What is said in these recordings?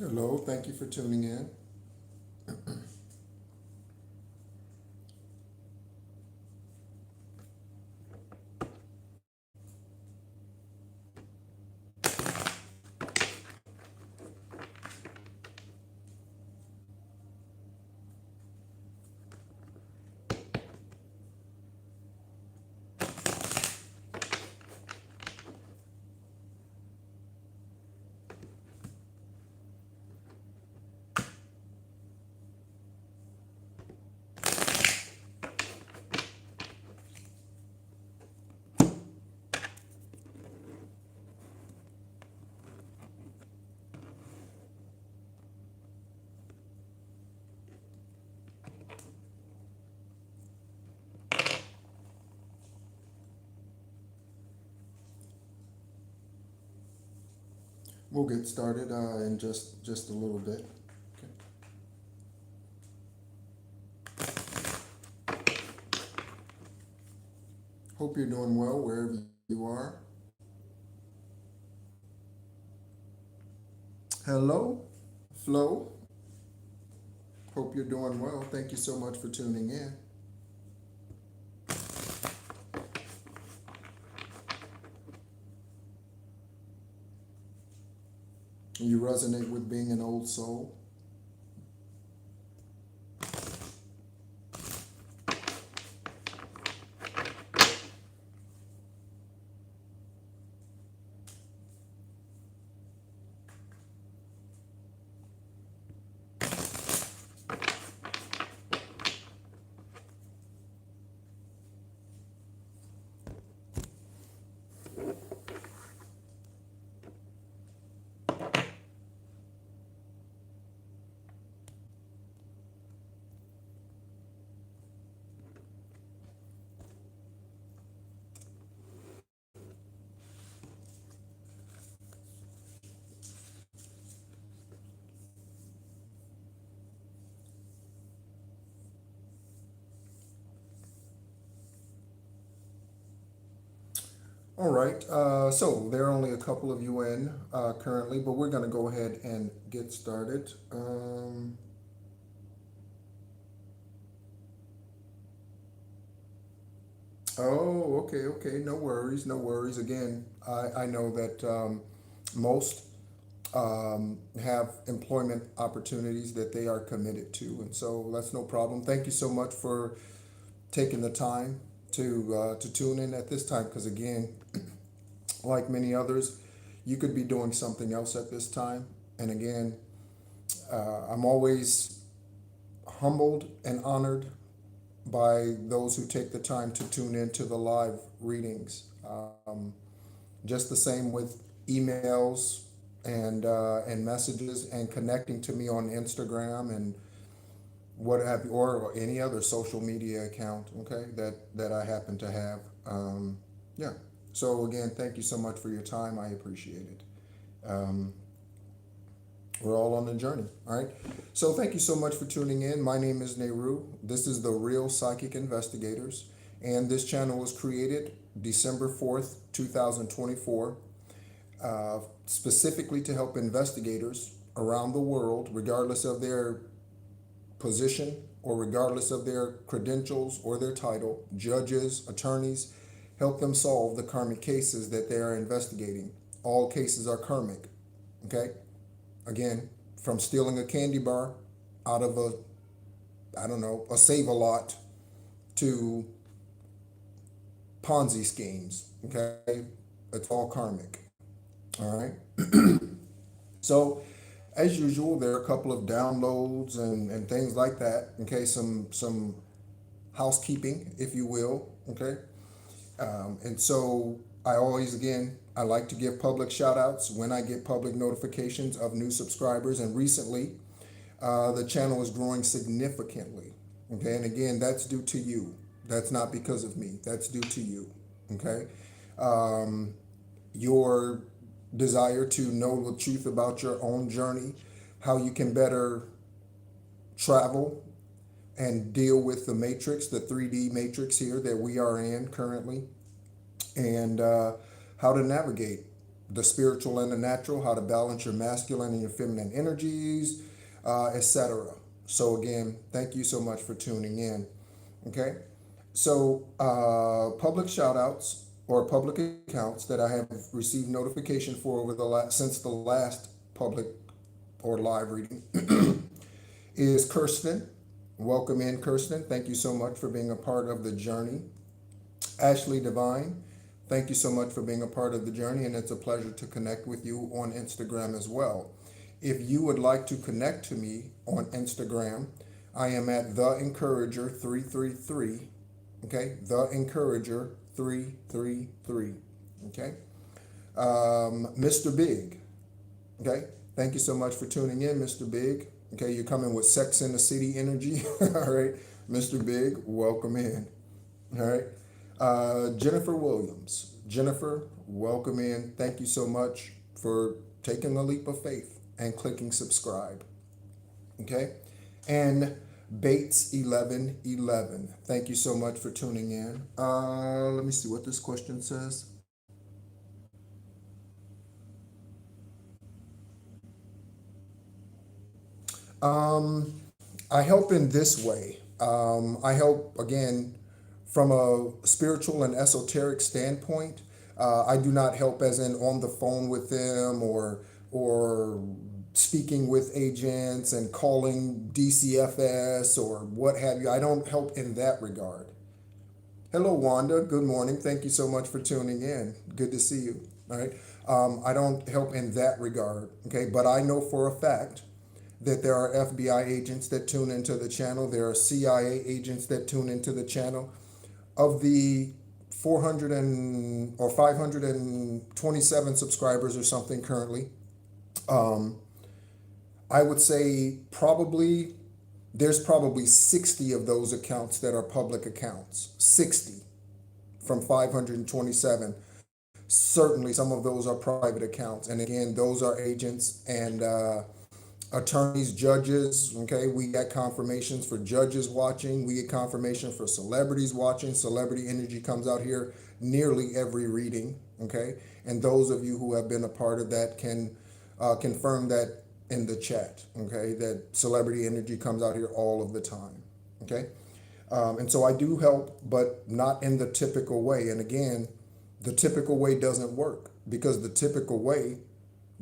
Hello, thank you for tuning in. We'll get started in just a little bit. Okay. Hope you're doing well wherever you are. Hello, Flo. Hope you're doing well. Thank you so much for tuning in. You resonate with being an old soul. All right, so there are only a couple of you in currently, but we're going to go ahead and get started. Oh, okay, okay. No worries, no worries. Again, I know that most have employment opportunities that they are committed to, and so that's no problem. Thank you so much for taking the time to tune in at this time, because again, like many others, you could be doing something else at this time. And again, I'm always humbled and honored by those who take the time to tune into the live readings. Just the same with emails and messages and connecting to me on Instagram and what have you, or any other social media account. Okay, that I happen to have. Yeah. So again, thank you so much for your time. I appreciate it. Um, we're all on the journey. All right. So thank you so much for tuning in. My name is NEHRU. This is the Real Psychic Investigators, and this channel was created December 4th, 2024, specifically to help investigators around the world, regardless of their position or regardless of their credentials or their title, judges, attorneys, help them solve the karmic cases that they are investigating. All cases are karmic. Okay? Again, from stealing a candy bar out of I don't know, a Save-A-Lot to Ponzi schemes. Okay? It's all karmic. All right? So, as usual, there are a couple of downloads and things like that. Okay, some housekeeping, if you will. Okay, and so I always, again, I like to give public shout outs when I get public notifications of new subscribers. And recently, the channel is growing significantly. Okay, and again, that's due to you. That's not because of me. That's due to you. Okay, your desire to know the truth about your own journey, how you can better travel and deal with the matrix, the 3D matrix here that we are in currently, and how to navigate the spiritual and the natural, how to balance your masculine and your feminine energies, etc. So again, thank you so much for tuning in. Okay, so public shout outs or public accounts that I have received notification for over since the last public or live reading is Kirsten. Welcome in, Kirsten. Thank you so much for being a part of the journey. Ashley Divine, thank you so much for being a part of the journey, and it's a pleasure to connect with you on Instagram as well. If you would like to connect to me on Instagram, I am at The Encourager 333. Okay, The Encourager 333. Okay, Mr. Big. Okay, thank you so much for tuning in, Mr. Big. Okay, you're coming with Sex in the City energy. All right, Mr. Big, welcome in. All right, Jennifer Williams. Jennifer, welcome in. Thank you so much for taking the leap of faith and clicking subscribe. Okay, and Bates 1111. Thank you so much for tuning in. Let me see what this question says. I help in this way. I help, again, from a spiritual and esoteric standpoint. I do not help as in on the phone with them or speaking with agents and calling DCFS or what have you. I don't help in that regard. Hello, Wanda. Good morning. Thank you so much for tuning in. Good to see you. All right. I don't help in that regard. Okay. But I know for a fact that there are FBI agents that tune into the channel. There are CIA agents that tune into the channel. Of the 400 or 527 subscribers or something currently, I would say there's probably 60 of those accounts that are public accounts. 60 from 527. Certainly some of those are private accounts. And again, those are agents and attorneys, judges. Okay, we get confirmations for judges watching. We get confirmation for celebrities watching. Celebrity energy comes out here nearly every reading. Okay, and those of you who have been a part of that can confirm that in the chat. Okay, that celebrity energy comes out here all of the time. Okay, and so I do help, but not in the typical way. And again, the typical way doesn't work because the typical way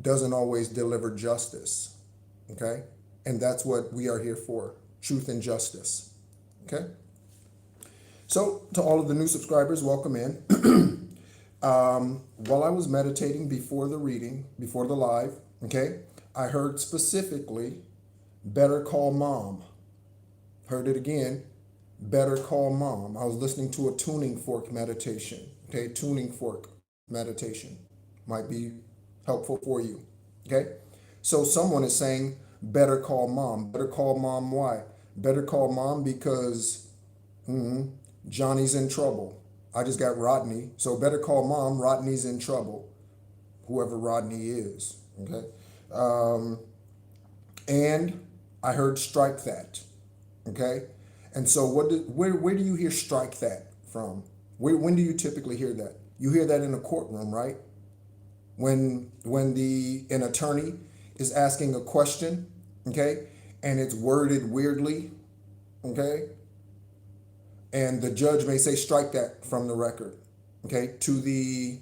doesn't always deliver justice. Okay, and that's what we are here for, truth and justice. Okay, so to all of the new subscribers, welcome in. While I was meditating before the reading, before the live, okay, I heard specifically, better call mom. Heard it again, better call mom. I was listening to a tuning fork meditation. Okay, tuning fork meditation might be helpful for you. Okay. So someone is saying, better call mom. Better call mom, why? Better call mom because Johnny's in trouble. I just got Rodney. So better call mom, Rodney's in trouble. Whoever Rodney is, okay? And I heard strike that, okay? And so where do you hear strike that from? When do you typically hear that? You hear that in a courtroom, right? When an attorney is asking a question, okay, and it's worded weirdly, okay, and the judge may say strike that from the record, okay, to the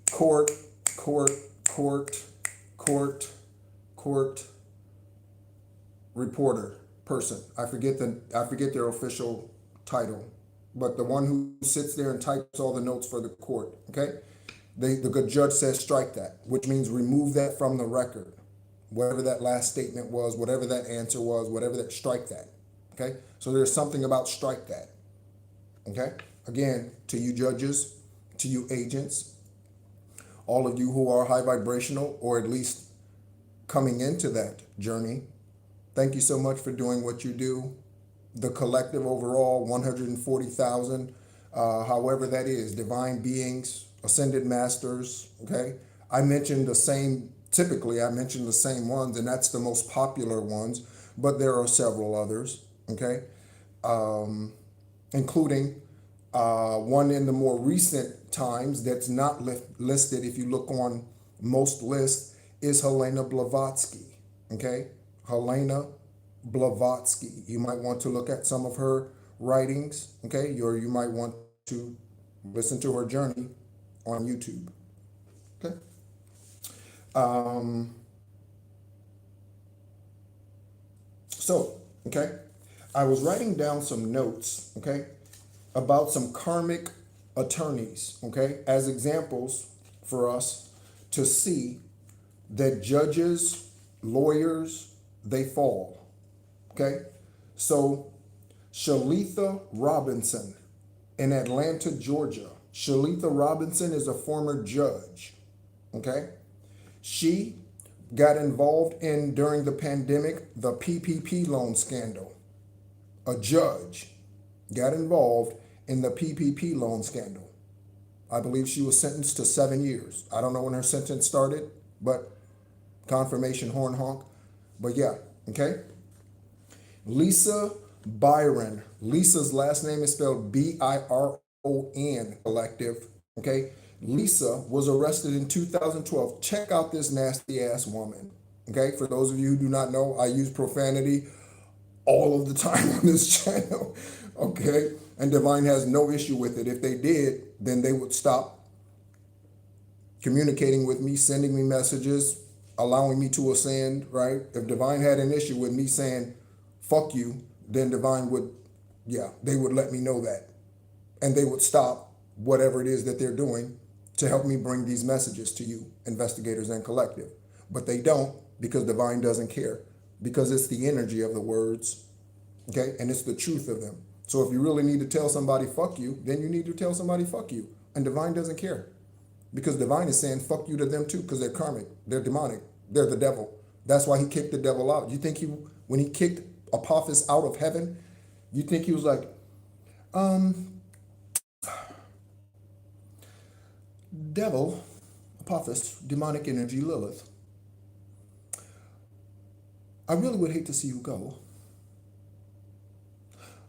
court reporter person. I forget their official title, but the one who sits there and types all the notes for the court, okay? The good judge says strike that, which means remove that from the record. Whatever that last statement was, whatever that answer was, whatever that, strike that, okay? So there's something about strike that, okay? Again, to you judges, to you agents, all of you who are high vibrational or at least coming into that journey, thank you so much for doing what you do. The collective overall, 140,000, however that is, divine beings, ascended masters, okay? I mentioned the same ones, and that's the most popular ones, but there are several others, okay? Including One in the more recent times that's not listed, if you look on most lists, is Helena Blavatsky. Okay? Helena Blavatsky. You might want to look at some of her writings, okay? Or you might want to listen to her journey on YouTube. Okay? Okay, I was writing down some notes, okay, about some karmic attorneys, okay, as examples for us to see that judges, lawyers, they fall, okay? So, Shalitha Robinson in Atlanta, Georgia. Shalitha Robinson is a former judge, okay? She got involved in, during the pandemic, the PPP loan scandal. A judge got involved in the PPP loan scandal. I believe she was sentenced to 7 years. I don't know when her sentence started, but confirmation horn honk. But yeah, okay? Lisa Byron. Lisa's last name is spelled B-I-R-O-N, collective, okay? Lisa was arrested in 2012. Check out this nasty ass woman. Okay, for those of you who do not know, I use profanity all of the time on this channel. Okay, and Divine has no issue with it. If they did, then they would stop communicating with me, sending me messages, allowing me to ascend, right? If Divine had an issue with me saying, fuck you, then Divine would, yeah, they would let me know that. And they would stop whatever it is that they're doing to help me bring these messages to you, investigators and collective. But they don't, because Divine doesn't care, because it's the energy of the words, okay? And it's the truth of them. So if you really need to tell somebody fuck you, then you need to tell somebody fuck you. And Divine doesn't care, because Divine is saying fuck you to them too, because they're karmic, they're demonic, they're the devil. That's why he kicked the devil out. You think when he kicked Apophis out of heaven, you think he was like, devil, Apophis, demonic energy, Lilith, I really would hate to see you go.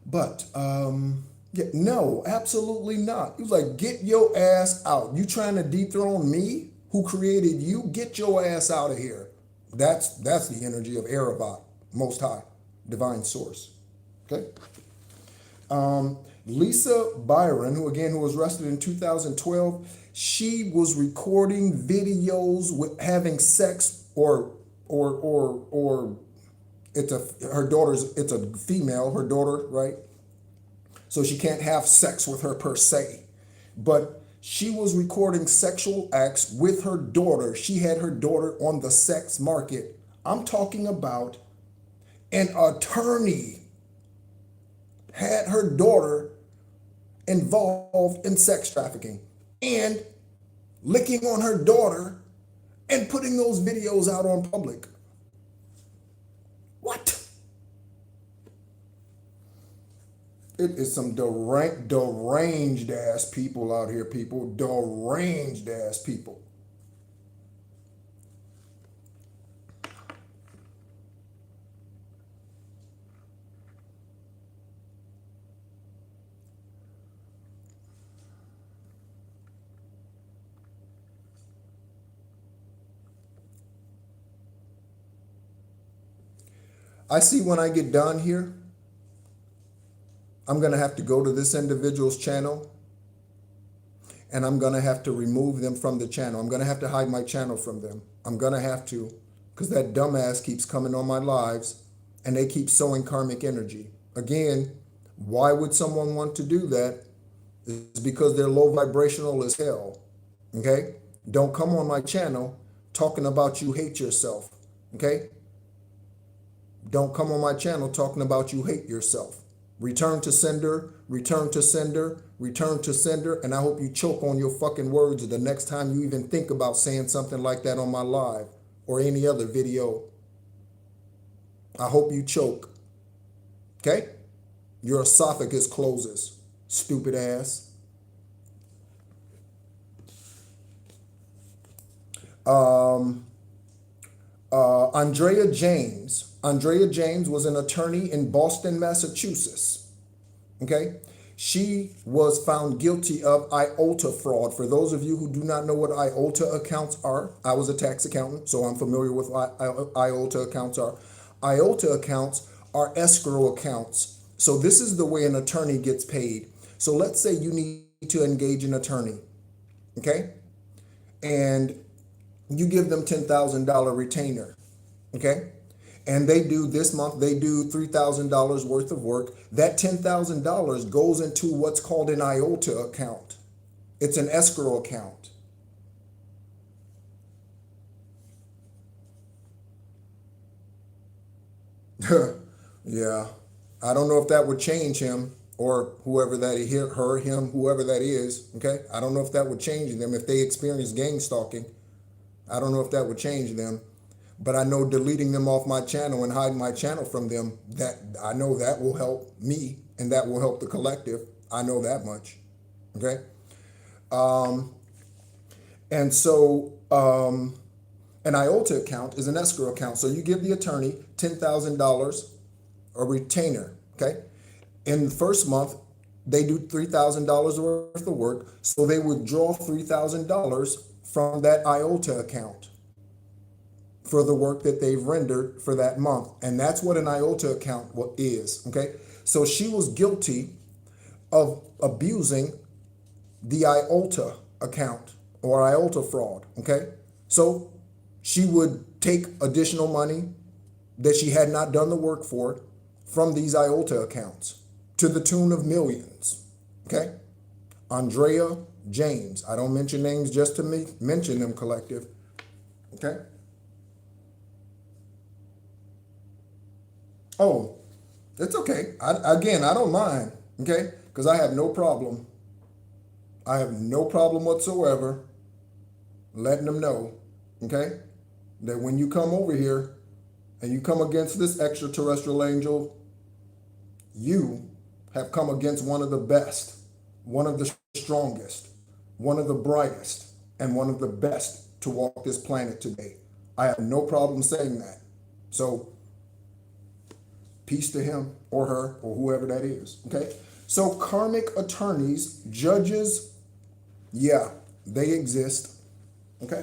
But, yeah, no, absolutely not. He was like, get your ass out. You trying to dethrone me, who created you? Get your ass out of here. That's the energy of Erevat, Most High, Divine Source. Okay? Lisa Byron, who was arrested in 2012, she was recording videos with having sex or it's a female, her daughter, right? So she can't have sex with her per se. But she was recording sexual acts with her daughter. She had her daughter on the sex market. I'm talking about an attorney had her daughter involved in sex trafficking and licking on her daughter and putting those videos out on public. What? It is some deranged ass people out here, people. Deranged ass people. I see when I get done here, I'm going to have to go to this individual's channel and I'm going to have to remove them from the channel. I'm going to have to hide my channel from them. I'm going to have to, because that dumbass keeps coming on my lives and they keep sowing karmic energy. Again, why would someone want to do that? It's because they're low vibrational as hell. Okay? Don't come on my channel talking about you hate yourself. Okay? Don't come on my channel talking about you hate yourself. Return to sender, return to sender, return to sender, and I hope you choke on your fucking words the next time you even think about saying something like that on my live or any other video. I hope you choke. Okay? Your esophagus closes, stupid ass. Andrea James. Andrea James was an attorney in Boston, Massachusetts. Okay? She was found guilty of IOTA fraud. For those of you who do not know what IOTA accounts are, I was a tax accountant, so I'm familiar with what IOTA accounts are. IOTA accounts are escrow accounts. So this is the way an attorney gets paid. So let's say you need to engage an attorney, okay? And you give them $10,000 retainer, okay? And they do this month, they do $3,000 worth of work. That $10,000 goes into what's called an IOTA account. It's an escrow account. Yeah, I don't know if that would change him or whoever that is, her, him, whoever that is, okay? I don't know if that would change them if they experience gang stalking. I don't know if that would change them. But I know deleting them off my channel and hiding my channel from them, that I know that will help me and that will help the collective. I know that much. Okay. And so an IOTA account is an escrow account. So you give the attorney $10,000, a retainer. Okay. In the first month, they do $3,000 worth of work. So they withdraw $3,000 from that IOTA account for the work that they've rendered for that month. And that's what an IOTA account is, okay? So she was guilty of abusing the IOTA account or IOTA fraud, okay? So she would take additional money that she had not done the work for from these IOTA accounts to the tune of millions, okay? Andrea James, I don't mention names just to mention them, collective, okay? Oh, it's okay. I don't mind, okay? Because I have no problem. I have no problem whatsoever letting them know, okay, that when you come over here and you come against this extraterrestrial angel, you have come against one of the best, one of the strongest, one of the brightest, and one of the best to walk this planet today. I have no problem saying that. So, peace to him or her or whoever that is, okay? So karmic attorneys, judges, yeah, they exist, okay?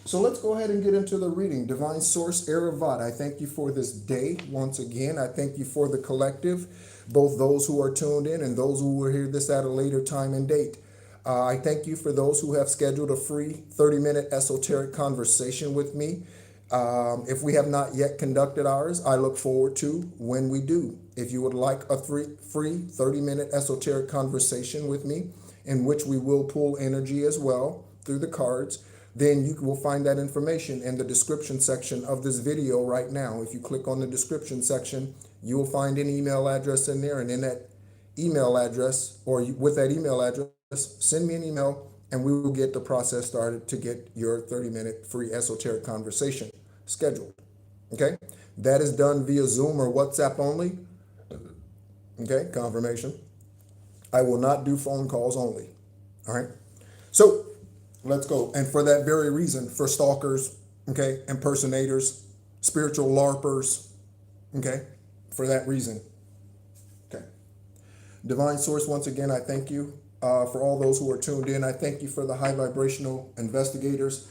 So let's go ahead and get into the reading. Divine Source, Erevat, I thank you for this day once again. I thank you for the collective, both those who are tuned in and those who will hear this at a later time and date. I thank you for those who have scheduled a free 30-minute esoteric conversation with me. If we have not yet conducted ours, I look forward to when we do. If you would like a free 30-minute esoteric conversation with me, in which we will pull energy as well through the cards, then you will find that information in the description section of this video right now. If you click on the description section, you will find an email address in there, and in that email address, or with that email address, send me an email and we will get the process started to get your 30-minute free esoteric conversation scheduled. Okay, that is done via Zoom or WhatsApp only. Okay, confirmation. I will not do phone calls only. All right, so let's go. And for that very reason, for stalkers, okay, impersonators, spiritual LARPers, okay, for that reason. Okay, Divine Source, once again, I thank you for all those who are tuned in. I thank you for the high vibrational investigators.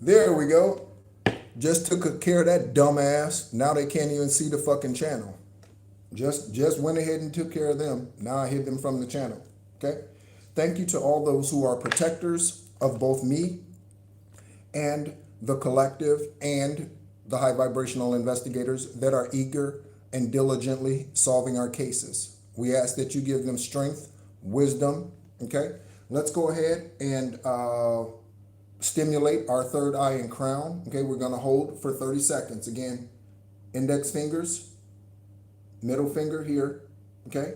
There we go. Just took care of that dumbass. Now they can't even see the fucking channel. Just went ahead and took care of them. Now I hid them from the channel. Okay? Thank you to all those who are protectors of both me and the collective and the high vibrational investigators that are eager and diligently solving our cases. We ask that you give them strength, wisdom. Okay? Let's go ahead and stimulate our third eye and crown. Okay, we're going to hold for 30 seconds. Again, index fingers, middle finger here. Okay,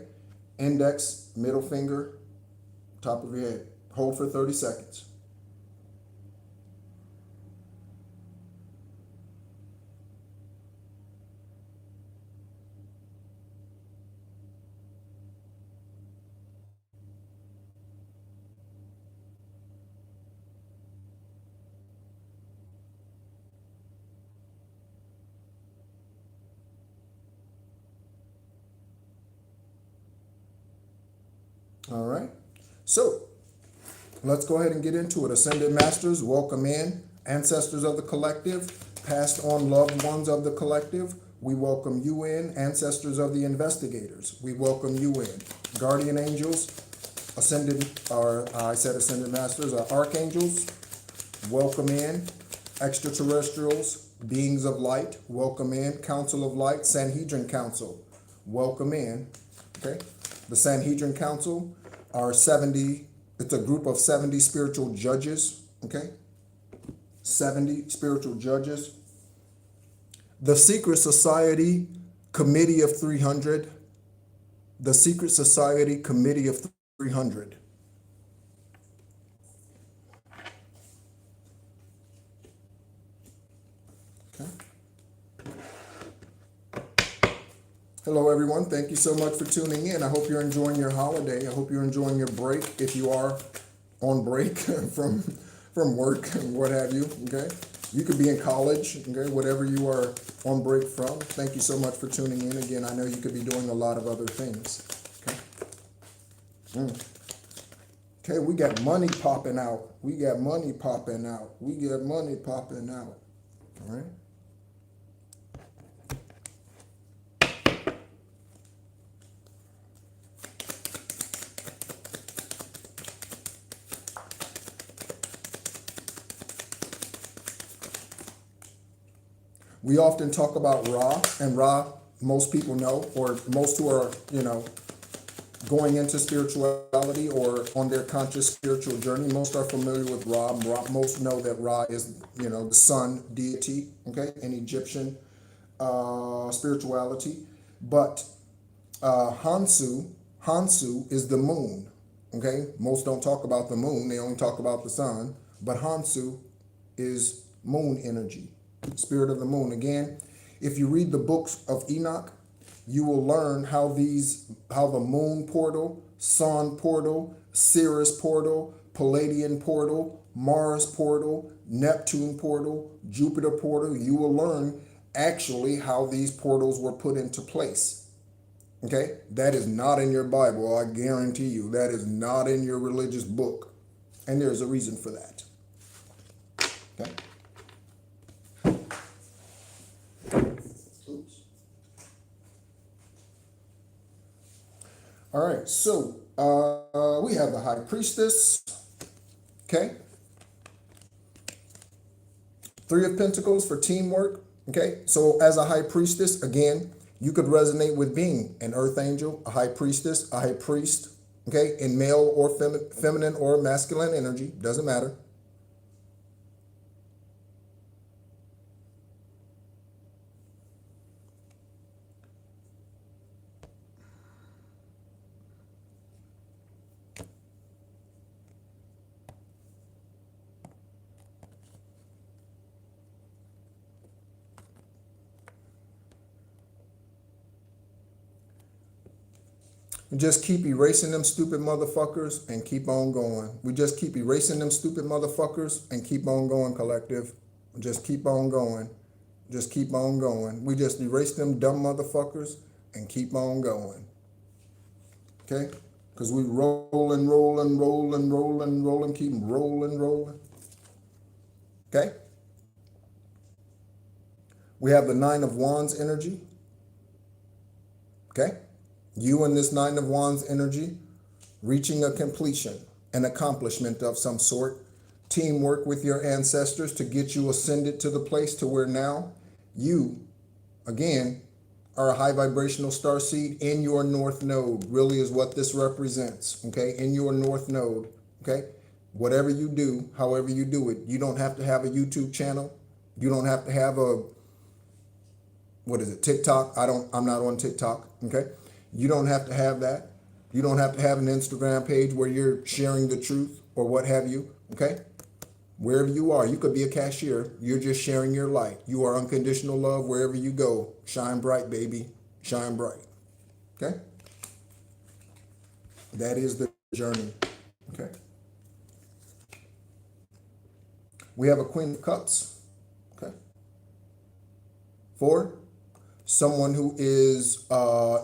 index, middle finger, top of your head. Hold for 30 seconds. All right. So let's go ahead and get into it. Ascended Masters, welcome in. Ancestors of the collective, passed on loved ones of the collective, we welcome you in. Ancestors of the investigators, we welcome you in. Guardian angels, ascended, or I said ascended masters, archangels, welcome in. Extraterrestrials, beings of light, welcome in. Council of Light, Sanhedrin Council, welcome in. Okay. The Sanhedrin Council are 70, it's a group of 70 spiritual judges, okay? 70 spiritual judges. The Secret Society Committee of 300. The Secret Society Committee of 300. Okay. Hello, everyone. Thank you so much for tuning in. I hope you're enjoying your holiday. I hope you're enjoying your break, if you are on break from work and what have you, okay? You could be in college, okay, whatever you are on break from. Thank you so much for tuning in. Again, I know you could be doing a lot of other things, okay? Okay, we got money popping out. We got money popping out. We got money popping out, all right? We often talk about Ra, and Ra, most people know, or most who are, going into spirituality or on their conscious spiritual journey, most are familiar with Ra. Most know that Ra is, the sun deity, okay, in Egyptian spirituality. But Hansu is the moon, okay? Most don't talk about the moon, they only talk about the sun. But Hansu is moon energy. Spirit of the moon. Again, if you read the books of Enoch, you will learn how the moon portal, sun portal, Sirius portal, Palladian portal, Mars portal, Neptune portal, Jupiter portal, you will learn actually how these portals were put into place. Okay? That is not in your Bible, I guarantee you. That is not in your religious book. And there's a reason for that. Okay? All right, so we have the High Priestess, okay? Three of Pentacles for teamwork, okay? So as a High Priestess, again, you could resonate with being an Earth Angel, a High Priestess, a High Priest, okay? In male or feminine or masculine energy, doesn't matter. We just keep erasing them stupid motherfuckers and keep on going. We just keep erasing them stupid motherfuckers and keep on going, collective. Just keep on going. Just keep on going. We just erase them dumb motherfuckers and keep on going. Okay? Because we rolling, keep rolling. Okay? We have the Nine of Wands energy. Okay? You and this Nine of Wands energy, reaching a completion, an accomplishment of some sort, teamwork with your ancestors to get you ascended to the place to where now you, again, are a high vibrational starseed in your north node, really is what this represents, okay? In your north node, okay? Whatever you do, however you do it, you don't have to have a YouTube channel. You don't have to have a, TikTok? I'm not on TikTok, okay? You don't have to have that. You don't have to have an Instagram page where you're sharing the truth or what have you, okay? Wherever you are, you could be a cashier. You're just sharing your light. You are unconditional love wherever you go. Shine bright, baby. Shine bright. Okay? That is the journey. Okay? We have a Queen of Cups. Okay? 4, someone who is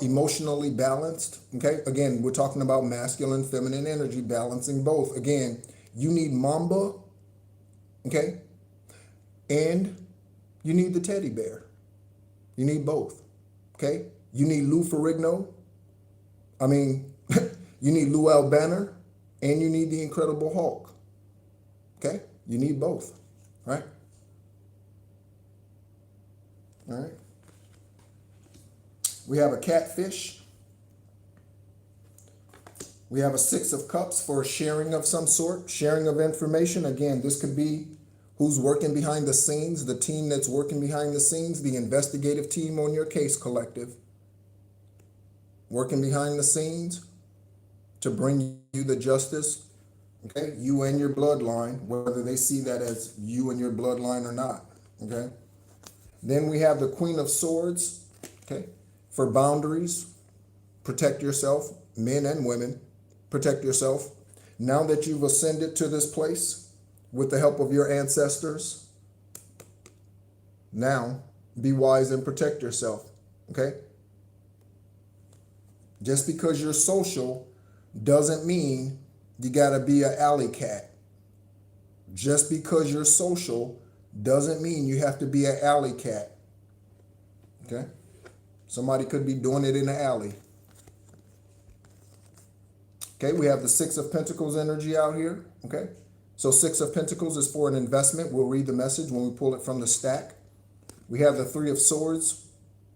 emotionally balanced. Okay? Again, we're talking about masculine, feminine energy, balancing both. Again, you need Mamba. Okay? And you need the teddy bear. You need both. Okay? You need Lou Ferrigno. You need Lou Albano, and you need the Incredible Hulk. Okay? You need both. Right? All right. We have a catfish. We have a 6 of Cups for sharing of some sort, sharing of information. Again, this could be who's working behind the scenes, the team that's working behind the scenes, the investigative team on your case collective, working behind the scenes to bring you the justice, okay? You and your bloodline, whether they see that as you and your bloodline or not, okay? Then we have the Queen of Swords, okay? For boundaries, protect yourself, men and women, protect yourself. Now that you've ascended to this place, with the help of your ancestors, now be wise and protect yourself, okay? Just because you're social doesn't mean you gotta be an alley cat. Just because you're social doesn't mean you have to be an alley cat, okay? Somebody could be doing it in the alley. Okay, we have the 6 of Pentacles energy out here, okay? So 6 of Pentacles is for an investment. We'll read the message when we pull it from the stack. We have the 3 of Swords,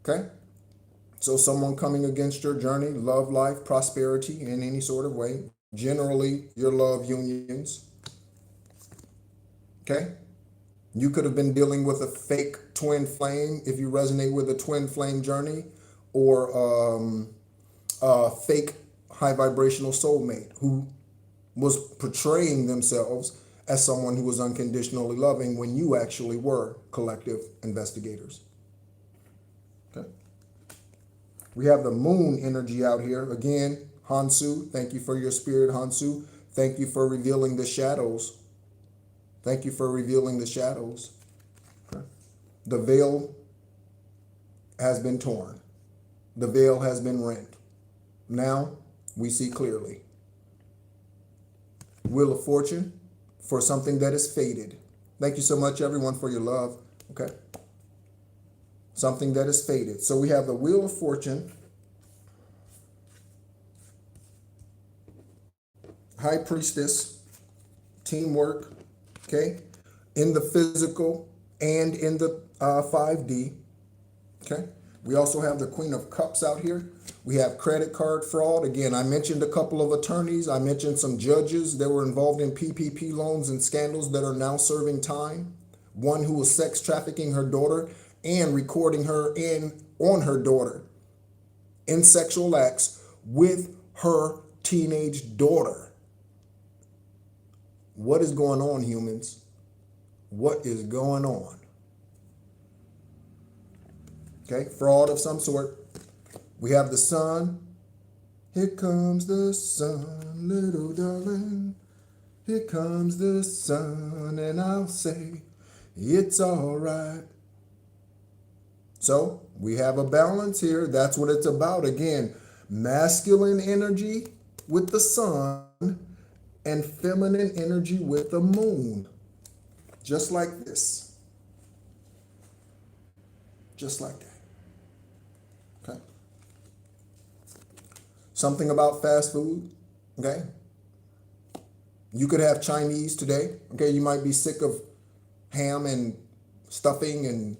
okay? So someone coming against your journey, love, life, prosperity in any sort of way. Generally, your love unions, okay? You could have been dealing with a fake twin flame if you resonate with a twin flame journey, or a fake high vibrational soulmate who was portraying themselves as someone who was unconditionally loving when you actually were collective investigators. Okay. We have the Moon energy out here. Again, Hansu, thank you for your spirit, Hansu. Thank you for revealing the shadows. Thank you for revealing the shadows. Okay. The veil has been torn. The veil has been rent. Now we see clearly. Wheel of Fortune for something that is faded. Thank you so much, everyone, for your love. Okay. Something that is faded. So we have the Wheel of Fortune, High Priestess, teamwork, okay, in the physical and in the 5D, okay. We also have the Queen of Cups out here. We have credit card fraud. Again, I mentioned a couple of attorneys. I mentioned some judges that were involved in PPP loans and scandals that are now serving time. One who was sex trafficking her daughter and recording her on her daughter in sexual acts with her teenage daughter. What is going on, humans? What is going on? Okay, fraud of some sort. We have the sun. Here comes the sun, little darling. Here comes the sun, and I'll say it's all right. So we have a balance here. That's what it's about. Again, masculine energy with the sun and feminine energy with the moon. Just like this. Just like that. Okay. Something about fast food. Okay. You could have Chinese today. Okay. You might be sick of ham and stuffing and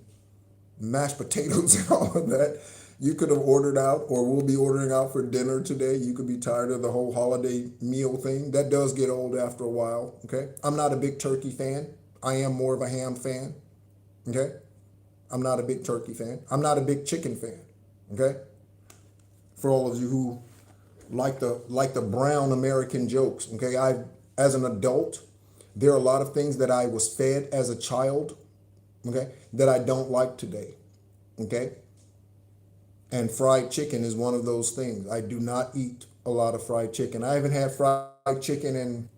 mashed potatoes and all of that. You could have ordered out, or will be ordering out for dinner today. You could be tired of the whole holiday meal thing. That does get old after a while. Okay. I'm not a big turkey fan. I am more of a ham fan. Okay. I'm not a big turkey fan. I'm not a big chicken fan. Okay. For all of you who like the brown American jokes. Okay, as an adult, there are a lot of things that I was fed as a child, okay, that I don't like today. Okay, and fried chicken is one of those things. I do not eat a lot of fried chicken. I haven't had fried chicken in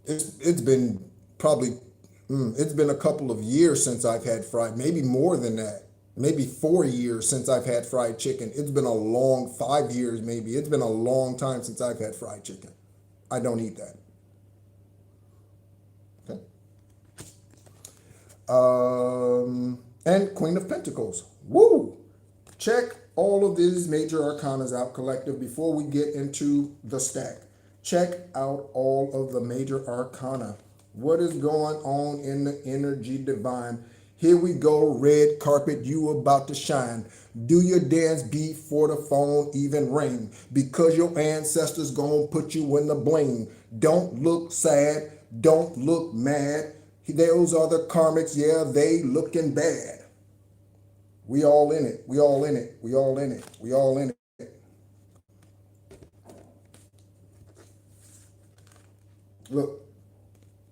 it's been probably it's been a couple of years since I've had fried, maybe more than that. Maybe 4 years since I've had fried chicken. It's been a long 5 years, maybe. It's been a long time since I've had fried chicken. I don't eat that. Okay. And Queen of Pentacles. Woo! Check all of these major arcanas out, collective, before we get into the stack. Check out all of the major arcana. What is going on in the energy divine? Here we go, red carpet, you about to shine. Do your dance before the phone even ring, because your ancestors gonna put you in the bling. Don't look sad, don't look mad. Those are the karmics, yeah, they looking bad. We all in it, we all in it, we all in it, we all in it. Look,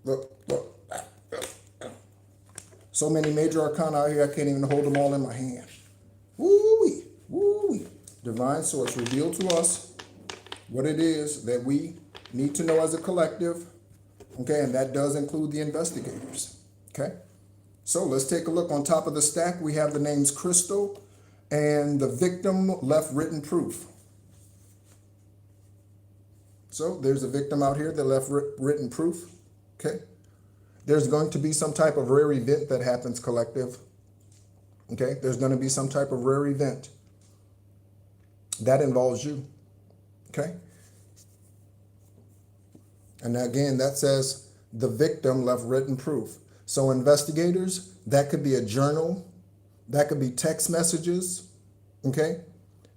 look, look. So many major arcana out here, I can't even hold them all in my hand. Woo-wee, woo-wee. Divine source, reveal to us what it is that we need to know as a collective. Okay, and that does include the investigators. Okay, so let's take a look. On top of the stack, we have the names Crystal, and the victim left written proof. So there's a victim out here that left written proof. Okay. There's going to be some type of rare event that happens, collective. Okay, there's going to be some type of rare event that involves you. Okay. And again, that says the victim left written proof. So investigators, that could be a journal, that could be text messages. Okay,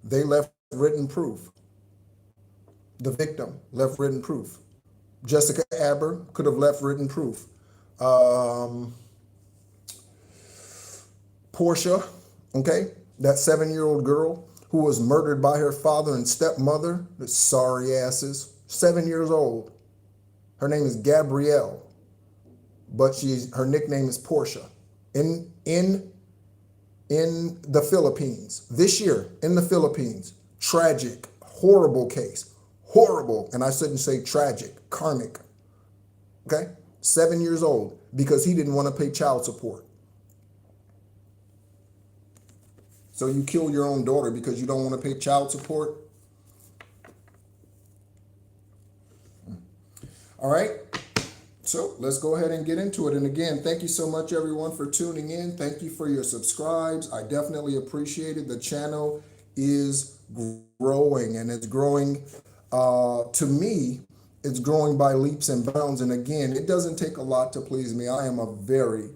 they left written proof. The victim left written proof. Jessica Aber could have left written proof. Portia, okay, that 7-year-old girl who was murdered by her father and stepmother, the sorry asses, 7 years old. Her name is Gabrielle, but her nickname is Portia. In the Philippines, this year in the Philippines, tragic, horrible case, horrible, and I shouldn't say tragic, karmic. Okay, 7 years old, because he didn't want to pay child support. So you kill your own daughter because you don't want to pay child support? All right, so let's go ahead and get into it. And again, thank you so much, everyone, for tuning in. Thank you for your subscribes. I definitely appreciate it. The channel is growing, and it's growing, to me, it's growing by leaps and bounds. And again, it doesn't take a lot to please me. I am a very,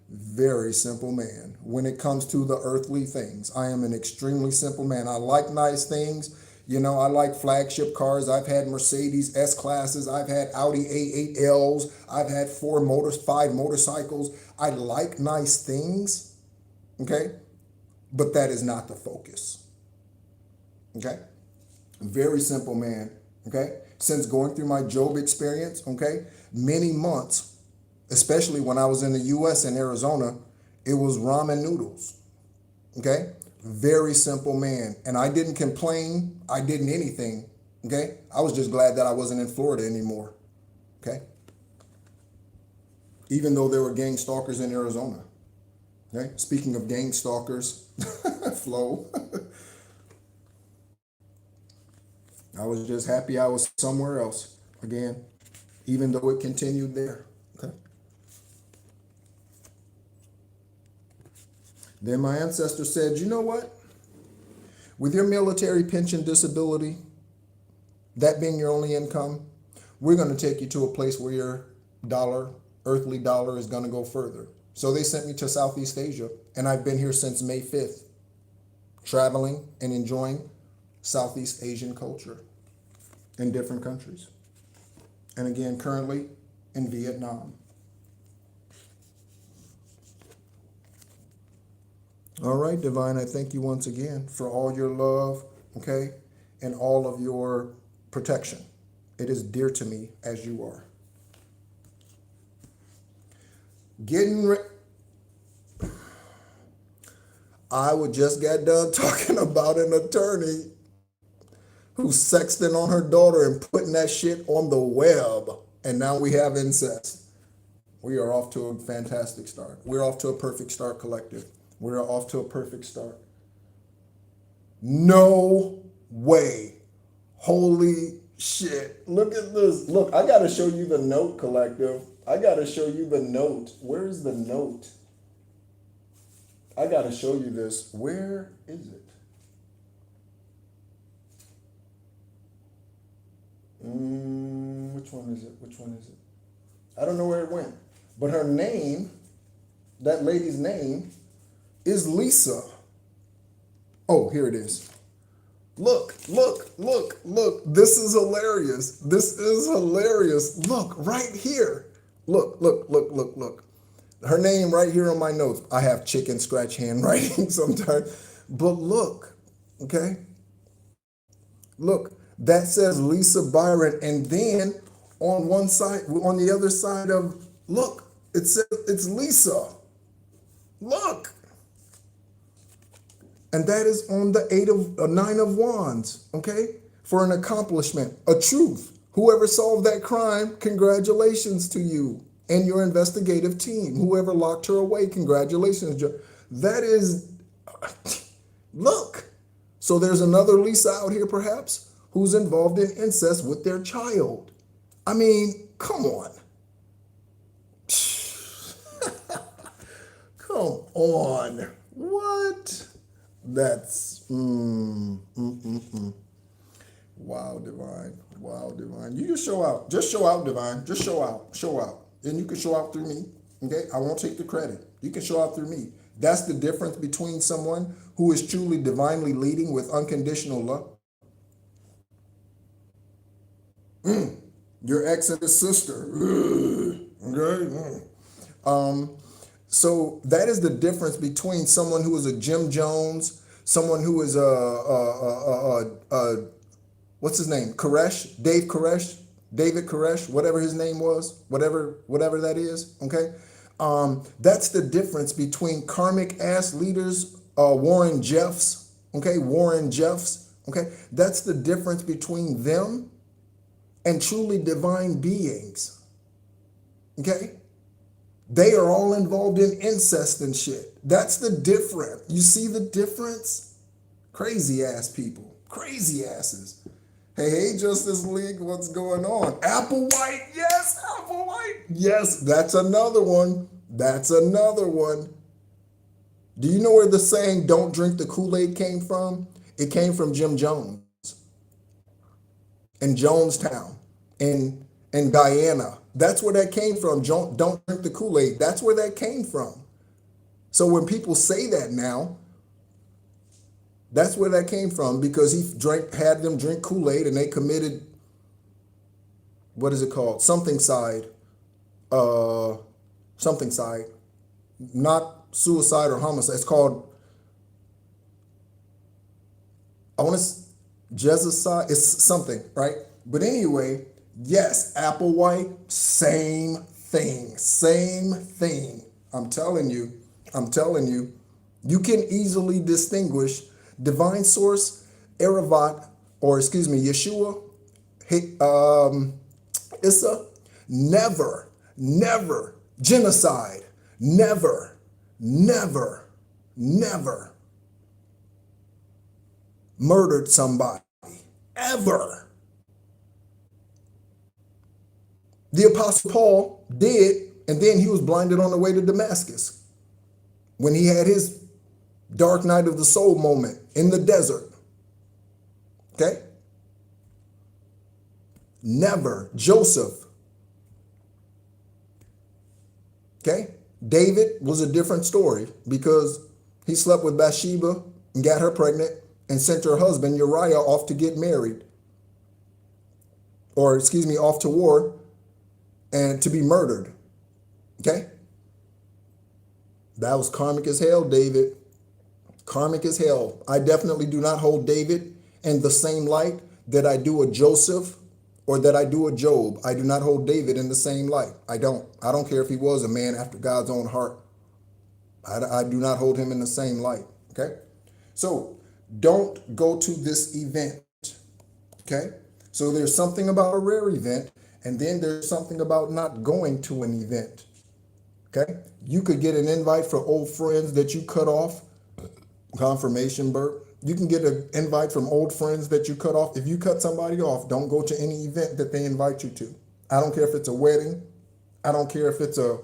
very simple man when it comes to the earthly things. I am an extremely simple man. I like nice things. You know, I like flagship cars. I've had Mercedes S-classes. I've had Audi A8Ls. I've had 5 motorcycles. I like nice things, okay? But that is not the focus, okay? Very simple man, okay? Since going through my Job experience, okay, many months, especially when I was in the U.S. and Arizona, it was ramen noodles, okay? Very simple man. And I didn't complain. I didn't anything, okay? I was just glad that I wasn't in Florida anymore, okay? Even though there were gang stalkers in Arizona, okay? Speaking of gang stalkers, Flo, I was just happy I was somewhere else again, even though it continued there, okay? Then my ancestor said, you know what? With your military pension disability, that being your only income, we're going to take you to a place where your dollar, earthly dollar, is going to go further. So they sent me to Southeast Asia, and I've been here since May 5th, traveling and enjoying Southeast Asian culture in different countries. And again, currently in Vietnam. All right, Divine, I thank you once again for all your love, okay, and all of your protection. It is dear to me as you are. I would just got done talking about an attorney who's sexting on her daughter and putting that shit on the web. And now we have incest. We are off to a fantastic start. We're off to a perfect start, collective. We're off to a perfect start. No way. Holy shit. Look at this. Look, I got to show you the note, collective. I got to show you the note. Where's the note? I got to show you this. Where is it? Which one is it? Which one is it? I don't know where it went. But her name, that lady's name, is Lisa. Oh, here it is. Look, look, look, look. This is hilarious. This is hilarious. Look, right here. Look, look, look, look, look. Her name right here on my notes. I have chicken scratch handwriting sometimes. But look, okay? Look, that says Lisa Byron. And then on one side, on the other side of, look, it says it's Lisa. Look. And that is on the nine of wands, okay? For an accomplishment, a truth. Whoever solved that crime, congratulations to you and your investigative team. Whoever locked her away, congratulations. That is, look. So there's another Lisa out here perhaps who's involved in incest with their child. I mean, come on. Come on. What? That's wow, Divine. Wow, Divine. You just show out. Just show out, Divine. Just show out. Show out. And you can show out through me. Okay? I won't take the credit. You can show out through me. That's the difference between someone who is truly divinely leading with unconditional love. Your ex and his sister. Okay? So that is the difference between someone who is a Jim Jones, someone who is what's his name? David Koresh, whatever his name was, whatever that is, okay? That's the difference between karmic ass leaders, Warren Jeffs, okay? Okay? That's the difference between them and truly divine beings, okay? They are all involved in incest and shit. That's the difference. You see the difference? Crazy ass people. Crazy asses. Hey, Justice League, what's going on? Applewhite, yes, Applewhite. Yes, that's another one. That's another one. Do you know where the saying, don't drink the Kool-Aid came from? It came from Jim Jones in Jonestown in Guyana. That's where that came from. Don't drink the Kool-Aid. That's where that came from. So when people say that now, that's where that came from, because he had them drink Kool-Aid and they committed, what is it called? Something side. Not suicide or homicide. It's called, Jezicide. It's something, right? But anyway, yes, Applewhite, same thing. I'm telling you, you can easily distinguish divine source, Eravat, or Yeshua, Issa, never, genocide, never murdered somebody, ever. The Apostle Paul did, and then he was blinded on the way to Damascus when he had his dark night of the soul moment in the desert. Okay? Never. Joseph. Okay? David was a different story because he slept with Bathsheba and got her pregnant and sent her husband Uriah off to get married. Or, off to war and to be murdered. Okay? That was karmic as hell, David. Karmic as hell. I definitely do not hold David in the same light that I do a Joseph or that I do a Job. I do not hold David in the same light. I don't. I don't care if he was a man after God's own heart. I do not hold him in the same light. Okay? So don't go to this event. Okay? So there's something about a rare event, and then there's something about not going to an event. Okay? You could get an invite for old friends that you cut off. Confirmation, Bert. You can get an invite from old friends that you cut off. If you cut somebody off, don't go to any event that they invite you to. I don't care if it's a wedding. I don't care if it's a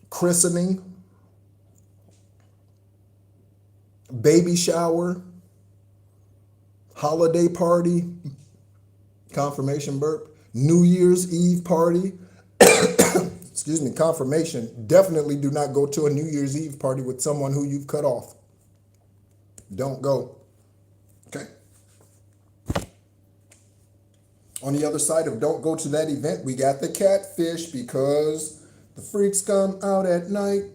christening, baby shower, holiday party, confirmation burp, New Year's Eve party. Excuse me, confirmation. Definitely do not go to a New Year's Eve party with someone who you've cut off. Don't go. Okay. On the other side of don't go to that event, we got the catfish, because the freaks come out at night.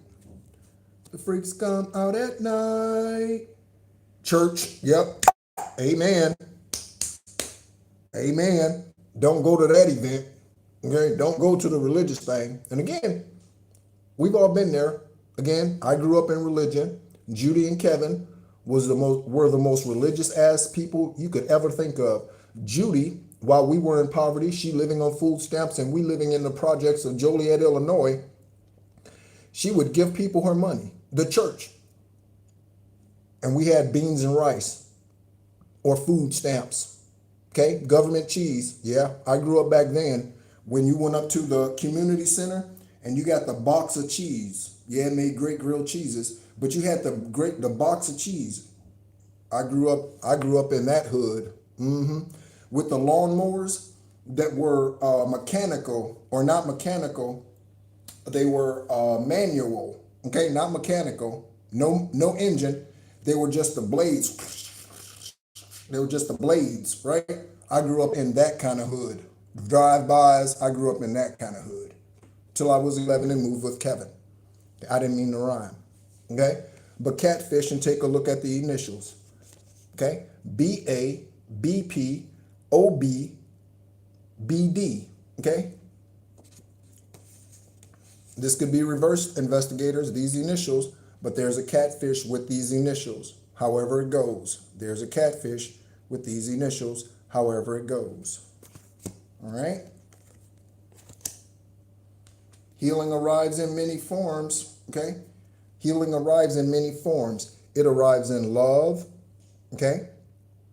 The freaks come out at night. Church, yep. Amen. Amen. Don't go to that event. Okay, don't go to the religious thing. And again, we've all been there. Again, I grew up in religion. Judy and Kevin were the most religious ass people you could ever think of. Judy, while we were in poverty, she living on food stamps and we living in the projects of Joliet, Illinois, she would give people her money, the church. And we had beans and rice or food stamps. Okay, government cheese. Yeah, I grew up back then when you went up to the community center and you got the box of cheese. Yeah, it made great grilled cheeses, but you had the box of cheese. I grew up in that hood. With the lawnmowers that were mechanical, or not mechanical, they were manual. Okay, not mechanical. No engine. They were just the blades. They were just the blades, right? I grew up in that kind of hood. Drive-bys, I grew up in that kind of hood. Till I was 11 and moved with Kevin. I didn't mean to rhyme. Okay? But catfish, and take a look at the initials. Okay? BA, BP, OB, BD. Okay? This could be reverse investigators, these initials, but there's a catfish with these initials, however it goes. There's a catfish with these initials, however it goes. All right? Healing arrives in many forms, okay? Healing arrives in many forms. It arrives in love, okay?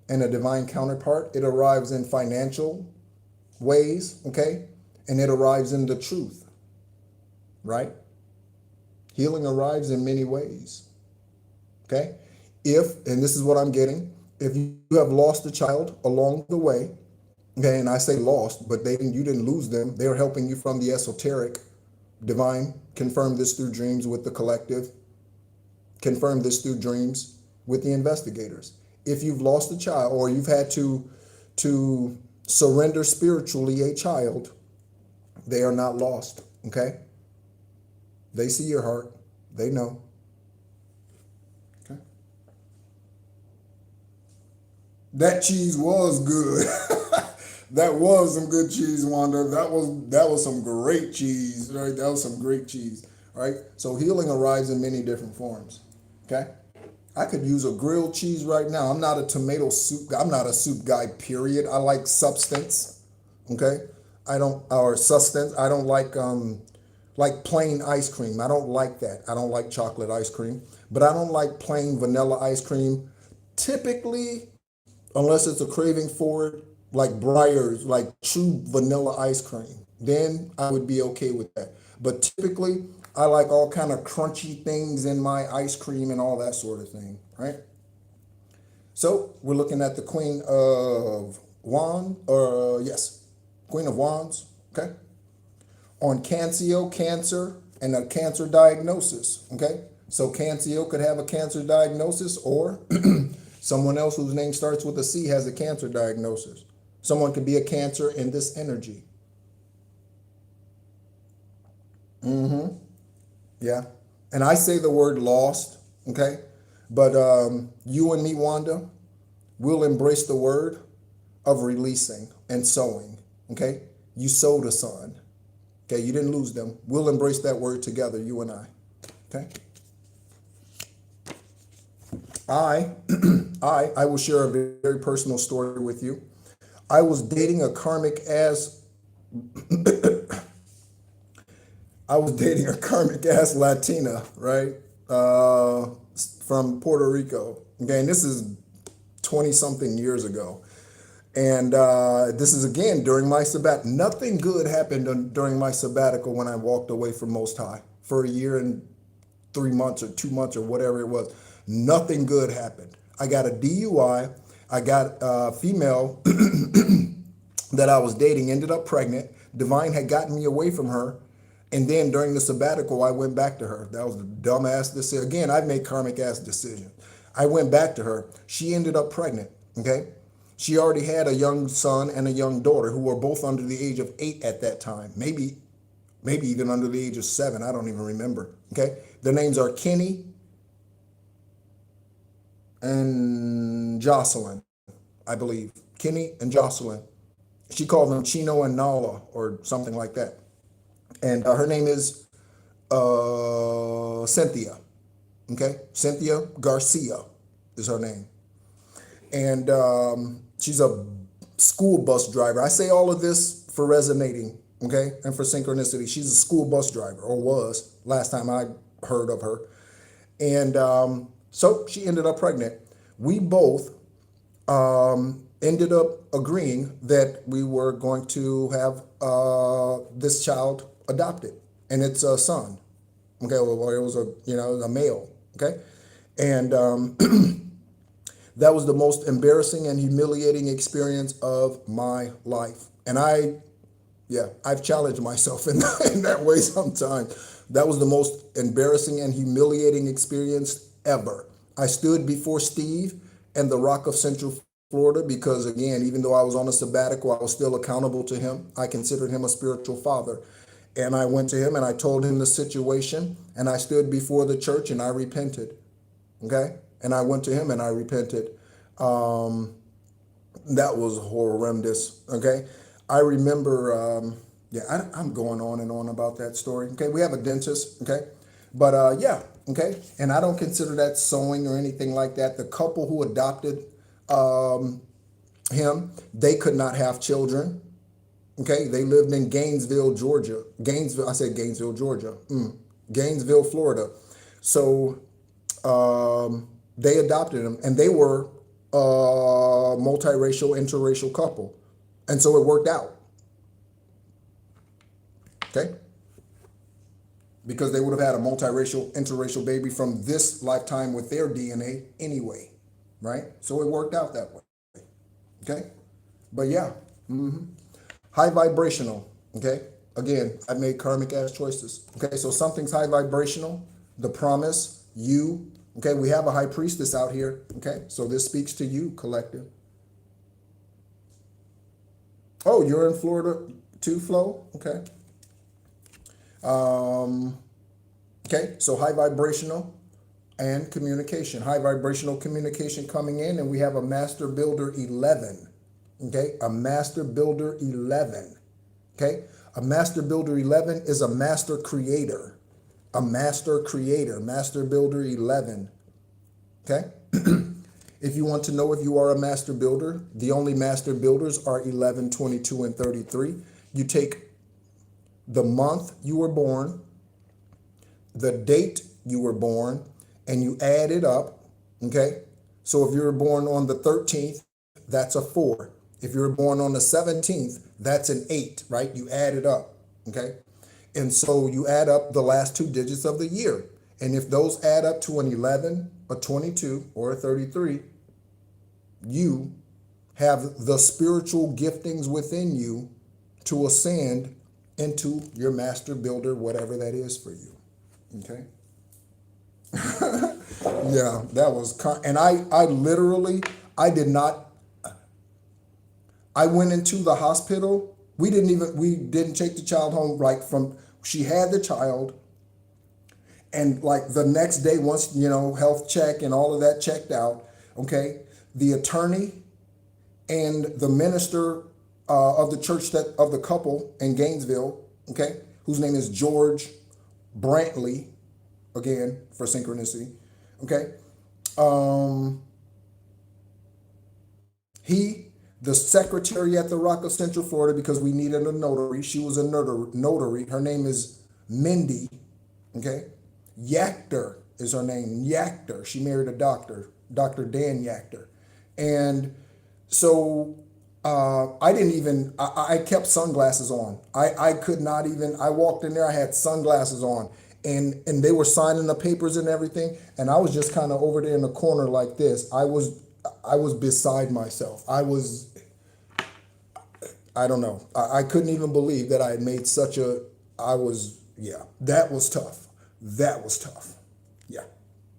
And a divine counterpart. It arrives in financial ways, okay? And it arrives in the truth, right? Healing arrives in many ways, okay? And this is what I'm getting, if you have lost a child along the way, okay, and I say lost, but you didn't lose them. They're helping you from the esoteric. Divine, confirm this through dreams with the collective. Confirm this through dreams with the investigators. If you've lost a child, or you've had to surrender spiritually a child, they are not lost, okay? They see your heart. They know. Okay. That cheese was good. That was some good cheese, Wanda. That was some great cheese, right? That was some great cheese, right? So healing arrives in many different forms, okay? I could use a grilled cheese right now. I'm not a tomato soup. I'm not a soup guy, period. I like substance, okay? Sustenance. I don't like plain ice cream. I don't like that. I don't like chocolate ice cream, but I don't like plain vanilla ice cream. Typically, unless it's a craving for it, like Breyers, like true vanilla ice cream, then I would be okay with that. But typically, I like all kind of crunchy things in my ice cream and all that sort of thing, right? So we're looking at the Queen of Wands, Queen of Wands, okay? On Cancio, cancer, and a cancer diagnosis, okay? So Cancio could have a cancer diagnosis, or someone else whose name starts with a C has a cancer diagnosis. Someone could be a cancer in this energy. Yeah. And I say the word lost, Okay? But you and me, Wanda, we'll embrace the word of releasing and sowing. Okay? You sowed a son. Okay? You didn't lose them. We'll embrace that word together, you and I. Okay? I will share a very personal story with you. I was dating a karmic ass Latina, right? From Puerto Rico. Okay, and this is 20 something years ago. And this is again during my sabbatical. Nothing good happened during my sabbatical when I walked away from Most High for a year and 3 months or 2 months or whatever it was. Nothing good happened. I got a DUI. I got a female that I was dating, ended up pregnant. Divine had gotten me away from her. And then during the sabbatical, I went back to her. That was a dumbass decision. Again, I've made karmic ass decisions. I went back to her. She ended up pregnant. Okay. She already had a young son and a young daughter who were both under the age of 8 at that time. Maybe even under the age of 7. I don't even remember. Okay. Their names are Kenny and Jocelyn, I believe. Kenny and Jocelyn. She called them Chino and Nala or something like that. And her name is Cynthia. Okay? Cynthia Garcia is her name. And she's a school bus driver. I say all of this for resonating, okay? And for synchronicity. She's a school bus driver, or was, last time I heard of her. And so she ended up pregnant. We both ended up agreeing that we were going to have this child adopted, and it's a son. Okay, well, it was a male. Okay, and that was the most embarrassing and humiliating experience of my life. And I've challenged myself in that way sometimes. That was the most embarrassing and humiliating experience ever. I stood before Steve and the Rock of Central Florida because, again, even though I was on a sabbatical, I was still accountable to him. I considered him a spiritual father. And I went to him and I told him the situation, and I stood before the church and I repented. Okay? And I went to him and I repented. That was horrendous. Okay? I remember, I'm going on and on about that story. Okay? We have a dentist. Okay? But okay? And I don't consider that sewing or anything like that. The couple who adopted him, they could not have children. Okay, they lived in Gainesville, Georgia. Gainesville, Georgia. Gainesville, Florida. So they adopted him, and they were a multiracial, interracial couple. And so it worked out. Okay? Because they would have had a multiracial, interracial baby from this lifetime with their DNA anyway. Right? So it worked out that way. Okay? But yeah. High vibrational, okay? Again, I made karmic ass choices. Okay, so something's high vibrational, the promise, you, okay? We have a high priestess out here, okay? So this speaks to you, collective. Oh, you're in Florida too, Flo? Okay. Okay, so high vibrational and communication. High vibrational communication coming in, and we have a Master Builder 11. Okay, a Master Builder 11. Okay, a Master Builder 11 is a master creator. A master creator, Master Builder 11. Okay, if you want to know if you are a master builder, the only master builders are 11, 22, and 33. You take the month you were born, the date you were born, and you add it up. Okay, so if you were born on the 13th, that's a 4. If you were born on the 17th, that's an 8, right? You add it up, okay? And so you add up the last 2 digits of the year. And if those add up to an 11, a 22, or a 33, you have the spiritual giftings within you to ascend into your master builder, whatever that is for you, okay? Yeah, that was, and I literally, I went into the hospital. We didn't take the child home she had the child, And like the next day, once, health check and all of that checked out, okay, the attorney and the minister of the church of the couple in Gainesville, okay, whose name is George Brantley, again, for synchronicity, okay, the secretary at the Rock of Central Florida, because we needed a notary, she was a notary, her name is Mindy, okay, Yachter is her name, Yachter, she married a doctor, Dr. Dan Yachter, and so I kept sunglasses on. I could not even, I walked in there, I had sunglasses on, and they were signing the papers and everything, and I was just kind of over there in the corner like this. I was beside myself. I don't know. I couldn't even believe that I had made yeah, that was tough. That was tough. Yeah,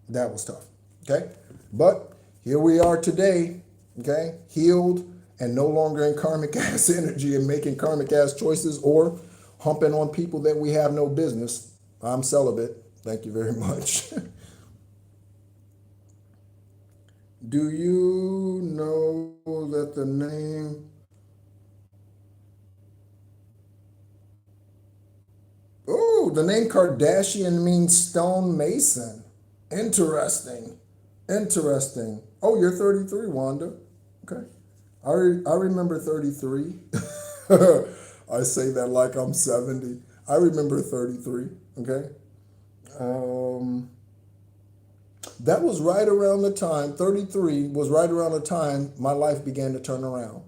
that was tough. Okay. But here we are today, okay, healed and no longer in karmic ass energy and making karmic ass choices or humping on people that we have no business. I'm celibate. Thank you very much. Do you know that the name... Oh, the name Kardashian means stonemason. Interesting. Interesting. Oh, you're 33, Wanda. Okay. I remember 33. I say that like I'm 70. I remember 33. Okay. That was right around the time, 33 was right around the time my life began to turn around.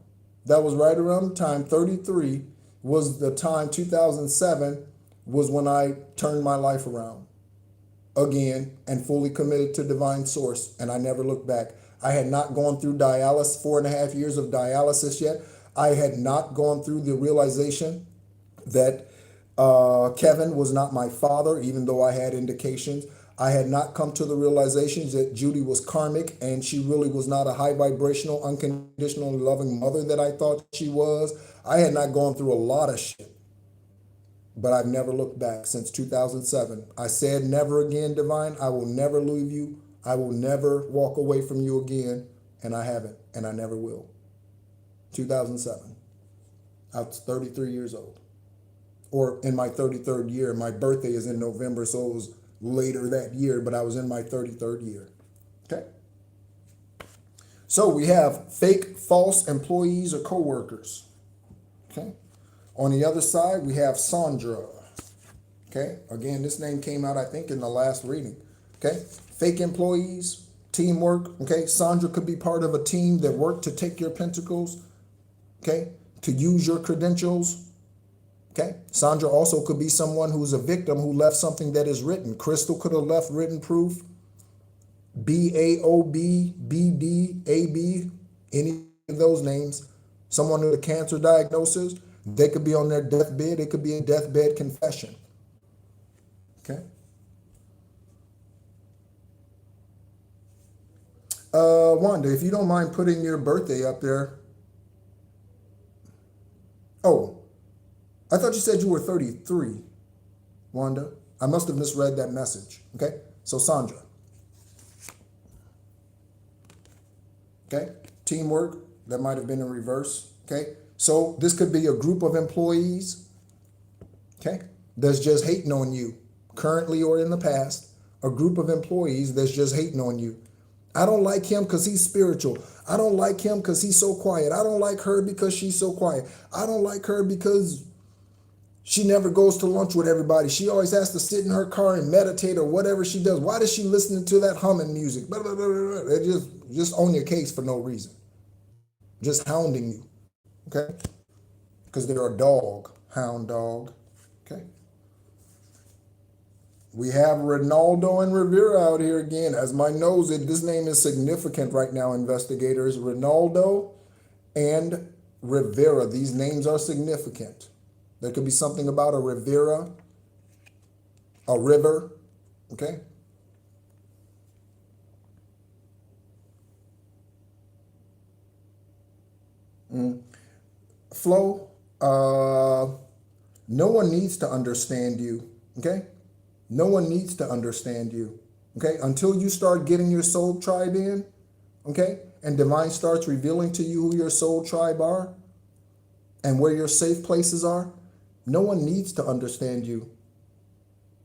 That was right around the time, 33 was the time, 2007 was when I turned my life around again and fully committed to divine source. And I never looked back. I had not gone through dialysis, 4.5 years of dialysis yet. I had not gone through the realization that Kevin was not my father, even though I had indications. I had not come to the realization that Judy was karmic and she really was not a high vibrational, unconditional, loving mother that I thought she was. I had not gone through a lot of shit, but I've never looked back since 2007. I said, never again, divine. I will never leave you. I will never walk away from you again. And I haven't, and I never will. 2007. I was 33 years old. Or in my 33rd year. My birthday is in November, so it was later that year, but I was in my 33rd year. Okay. So we have fake, false employees or coworkers. Okay. On the other side, we have Sandra. Okay. Again, this name came out, I think, in the last reading. Okay. Fake employees, teamwork. Okay. Sandra could be part of a team that worked to take your pentacles. Okay. To use your credentials. Okay. Sandra also could be someone who's a victim who left something that is written. Crystal could have left Writtenproof. BAOB, BD, AB, any of those names. Someone with a cancer diagnosis. They could be on their deathbed. It could be a deathbed confession. Okay. Wanda, if you don't mind putting your birthday up there. Oh, I thought you said you were 33, Wanda. I must have misread that message. Okay. So Sandra. Okay. Teamwork. That might have been in reverse. Okay. So this could be a group of employees, okay, that's just hating on you, currently or in the past, a group of employees that's just hating on you. I don't like him because he's spiritual. I don't like him because he's so quiet. I don't like her because she's so quiet. I don't like her because she never goes to lunch with everybody. She always has to sit in her car and meditate or whatever she does. Why does she listen to that humming music? Blah, blah, blah, blah, blah. They just on your case for no reason. Just hounding you. Okay, because they're a dog, hound dog. Okay, we have Ronaldo and Rivera out here again. As my nose, this name is significant right now, investigators. Ronaldo and Rivera. These names are significant. There could be something about a Rivera, a river. Okay. Flo, no one needs to understand you, okay? No one needs to understand you. Okay? Until you start getting your soul tribe in, okay? And divine starts revealing to you who your soul tribe are and where your safe places are, no one needs to understand you.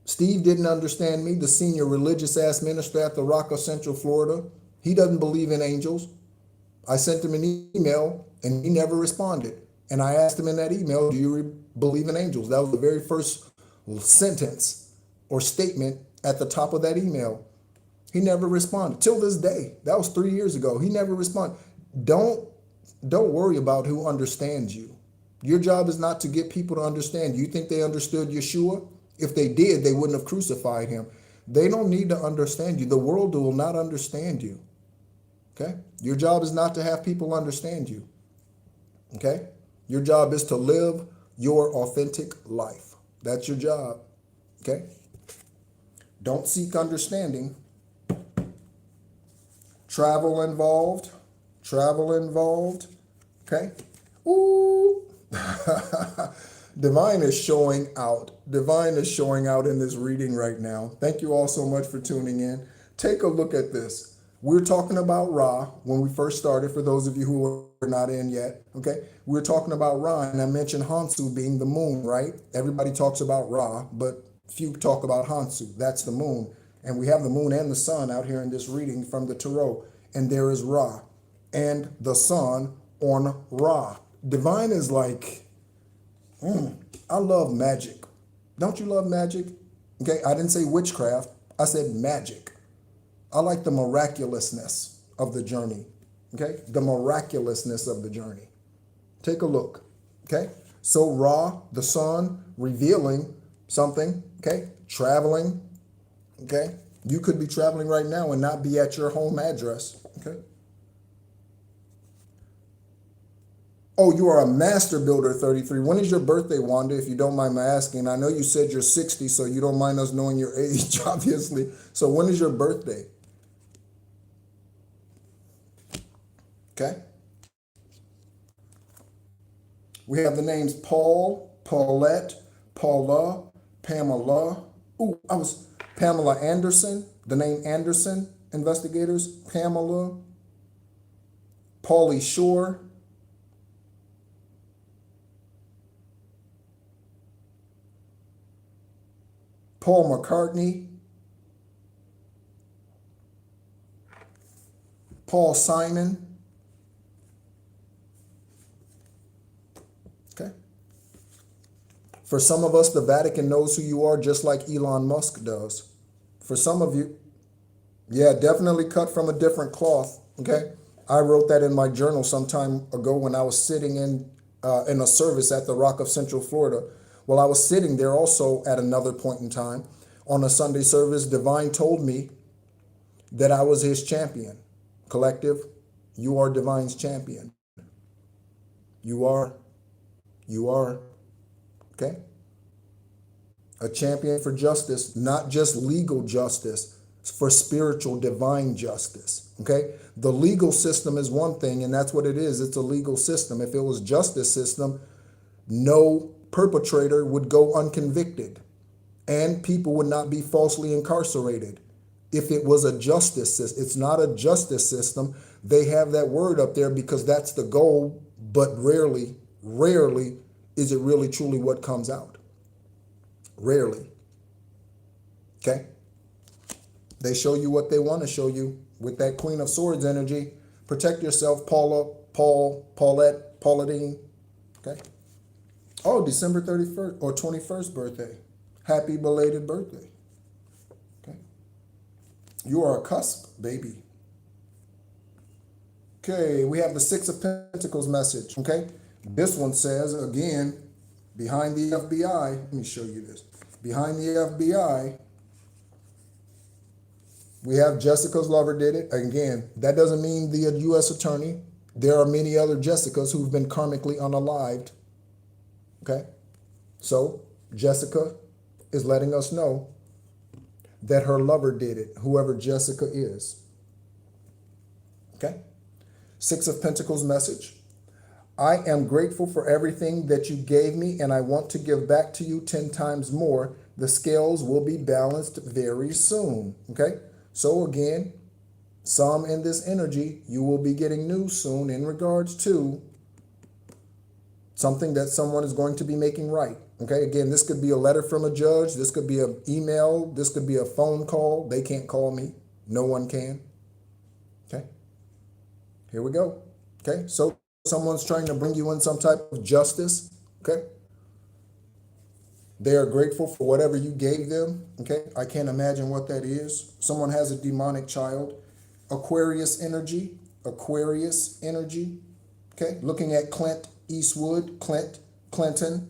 Steve didn't understand me, the senior religious ass minister at the Rock of Central Florida. He doesn't believe in angels. I sent him an email and he never responded. And I asked him in that email, do you believe in angels? That was the very first sentence or statement at the top of that email. He never responded till this day. That was 3 years ago. He never responded. Don't worry about who understands you. Your job is not to get people to understand. You think they understood Yeshua? If they did, they wouldn't have crucified him. They don't need to understand you. The world will not understand you. Okay? Your job is not to have people understand you. Okay? Your job is to live your authentic life. That's your job. Okay? Don't seek understanding. Travel involved. Okay? Ooh. Divine is showing out. Divine is showing out in this reading right now. Thank you all so much for tuning in. Take a look at this. We're talking about Ra when we first started, for those of you who are not in yet, okay? We're talking about Ra, and I mentioned Hansu being the moon, right? Everybody talks about Ra, but few talk about Hansu. That's the moon. And we have the moon and the sun out here in this reading from the Tarot. And there is Ra and the sun on Ra. Divine is like, I love magic. Don't you love magic? Okay, I didn't say witchcraft. I said magic. I like the miraculousness of the journey. Okay, the miraculousness of the journey. Take a look. Okay, so Ra, the sun, revealing something. Okay, traveling. Okay, you could be traveling right now and not be at your home address. Okay. Oh, you are a master builder, 33. When is your birthday, Wanda, if you don't mind my asking? I know you said you're 60, so you don't mind us knowing your age, obviously. So when is your birthday? Okay. We have the names Paul, Paulette, Paula, Pamela. Ooh, Pamela Anderson, the name Anderson, investigators. Pamela, Paulie Shore. Paul McCartney, Paul Simon. Okay. For some of us, the Vatican knows who you are just like Elon Musk does. For some of you, yeah, definitely cut from a different cloth. Okay. I wrote that in my journal some time ago when I was sitting in a service at the Rock of Central Florida. Well, I was sitting there also at another point in time on a Sunday service. Divine told me that I was his champion. Collective, you are Divine's champion. You are, okay? A champion for justice, not just legal justice, for spiritual divine justice, okay? The legal system is one thing, and that's what it is. It's a legal system. If it was justice system, no perpetrator would go unconvicted and people would not be falsely incarcerated. If it was a justice system, it's not a justice system. They have that word up there because that's the goal, but rarely is it really truly what comes out. Rarely. Okay? They show you what they want to show you with that Queen of Swords energy. Protect yourself, Paula, Paul, Paulette, Pauladine. Okay? Oh, December 31st or 21st birthday. Happy belated birthday. Okay. You are a cusp, baby. Okay, we have the Six of Pentacles message. Okay. This one says, again, behind the FBI. Let me show you this. Behind the FBI, we have Jessica's lover did it. Again, that doesn't mean the U.S. attorney. There are many other Jessicas who've been karmically unalived. Okay, so Jessica is letting us know that her lover did it, whoever Jessica is. Okay, Six of Pentacles message. I am grateful for everything that you gave me, and I want to give back to you 10 times more. The scales will be balanced very soon. Okay? So again, some in this energy, you will be getting news soon in regards to something that someone is going to be making right. Okay, again, this could be a letter from a judge. This could be an email. This could be a phone call. They can't call me. No one can. Okay, here we go. Okay, so someone's trying to bring you in some type of justice. Okay, they are grateful for whatever you gave them. Okay, I can't imagine what that is. Someone has a demonic child. Aquarius energy. Aquarius energy. Okay, looking at Clint Eastwood, Clinton.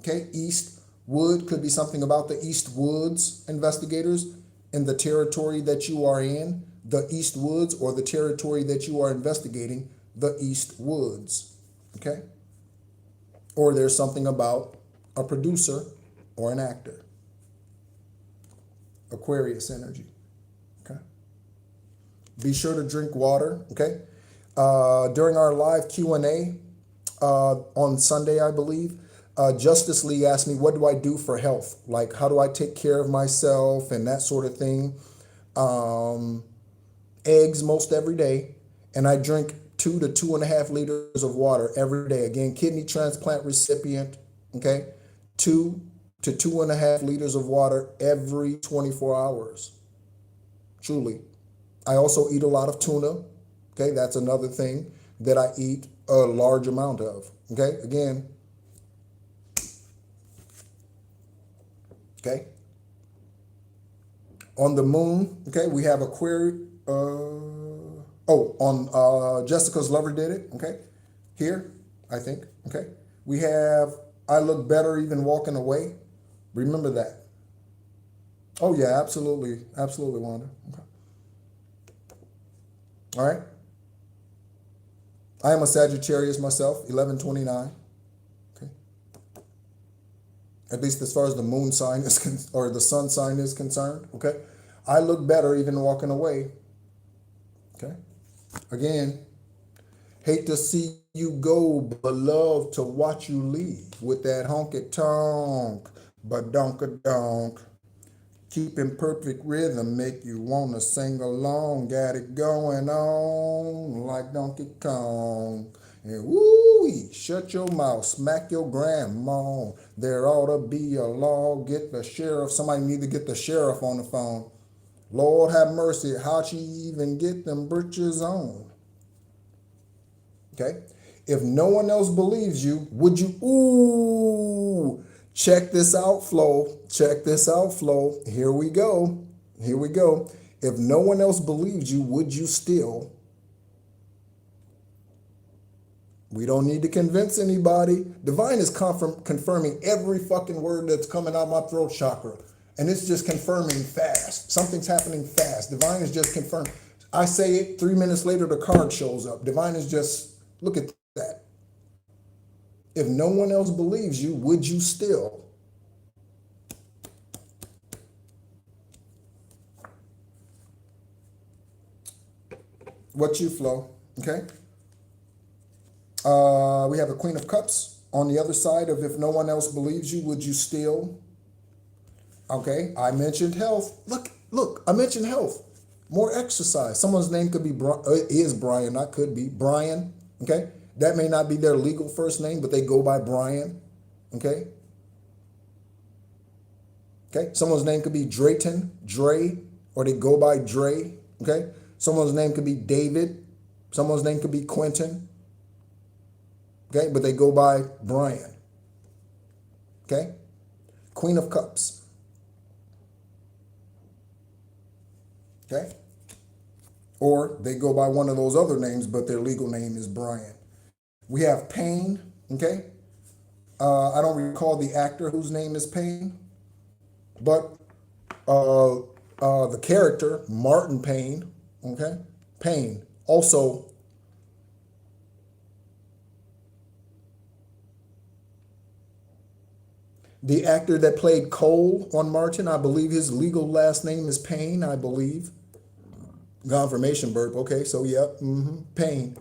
Okay, Eastwood could be something about the East Woods investigators in the territory that you are in, the East Woods, or the territory that you are investigating, the East Woods. Okay, or there's something about a producer or an actor. Aquarius energy. Okay, be sure to drink water. Okay, during our live Q&A on Sunday, I believe, Justice Lee asked me, what do I do for health? Like, how do I take care of myself and that sort of thing? Eggs most every day. And I drink 2 to 2.5 liters of water every day. Again, kidney transplant recipient, okay? 2 to 2.5 liters of water every 24 hours. Truly. I also eat a lot of tuna. Okay, that's another thing that I eat a large amount of. Okay, again. Okay. On the moon, okay, we have Aquarius. On Jessica's Lover Did It. Okay, here, I think. Okay, we have I Look Better Even Walking Away. Remember that. Oh yeah, absolutely, absolutely, Wanda. Okay. All right. I am a Sagittarius myself, 1129. Okay. At least as far as the moon sign is or the sun sign is concerned. Okay. I look better even walking away. Okay. Again, hate to see you go, but love to watch you leave with that honky tonk, badonka-donk. Keeping perfect rhythm make you wanna sing along. Got it going on like Donkey Kong. And woo, shut your mouth, smack your grandma. There ought to be a law. Get the sheriff. Somebody need to get the sheriff on the phone. Lord have mercy, how'd she even get them britches on? Okay? If no one else believes you, would you, check this out, Flo. Check this out, Flo. Here we go. Here we go. If no one else believes you, would you still? We don't need to convince anybody. Divine is confirming every fucking word that's coming out of my throat chakra. And it's just confirming fast. Something's happening fast. Divine is just confirming. I say it, 3 minutes later, the card shows up. Divine is just, look at that. If no one else believes you, would you still? What you, Flo? Okay. We have a Queen of Cups on the other side of if no one else believes you, would you still? Okay, I mentioned health. Look, I mentioned health. More exercise. Someone's name could be is Brian, not could be Brian. Okay, that may not be their legal first name, but they go by Brian. Okay. Okay, someone's name could be Drayton, Dre, or they go by Dre. Okay, someone's name could be David. Someone's name could be Quentin. Okay, but they go by Brian. Okay, Queen of Cups. Okay, or they go by one of those other names, but their legal name is Brian. We have Payne. Okay, I don't recall the actor whose name is Payne, but the character Martin Payne. Okay, Payne also. The actor that played Cole on Martin, I believe his legal last name is Payne, I believe. Confirmation burp. Okay, so yeah, Payne.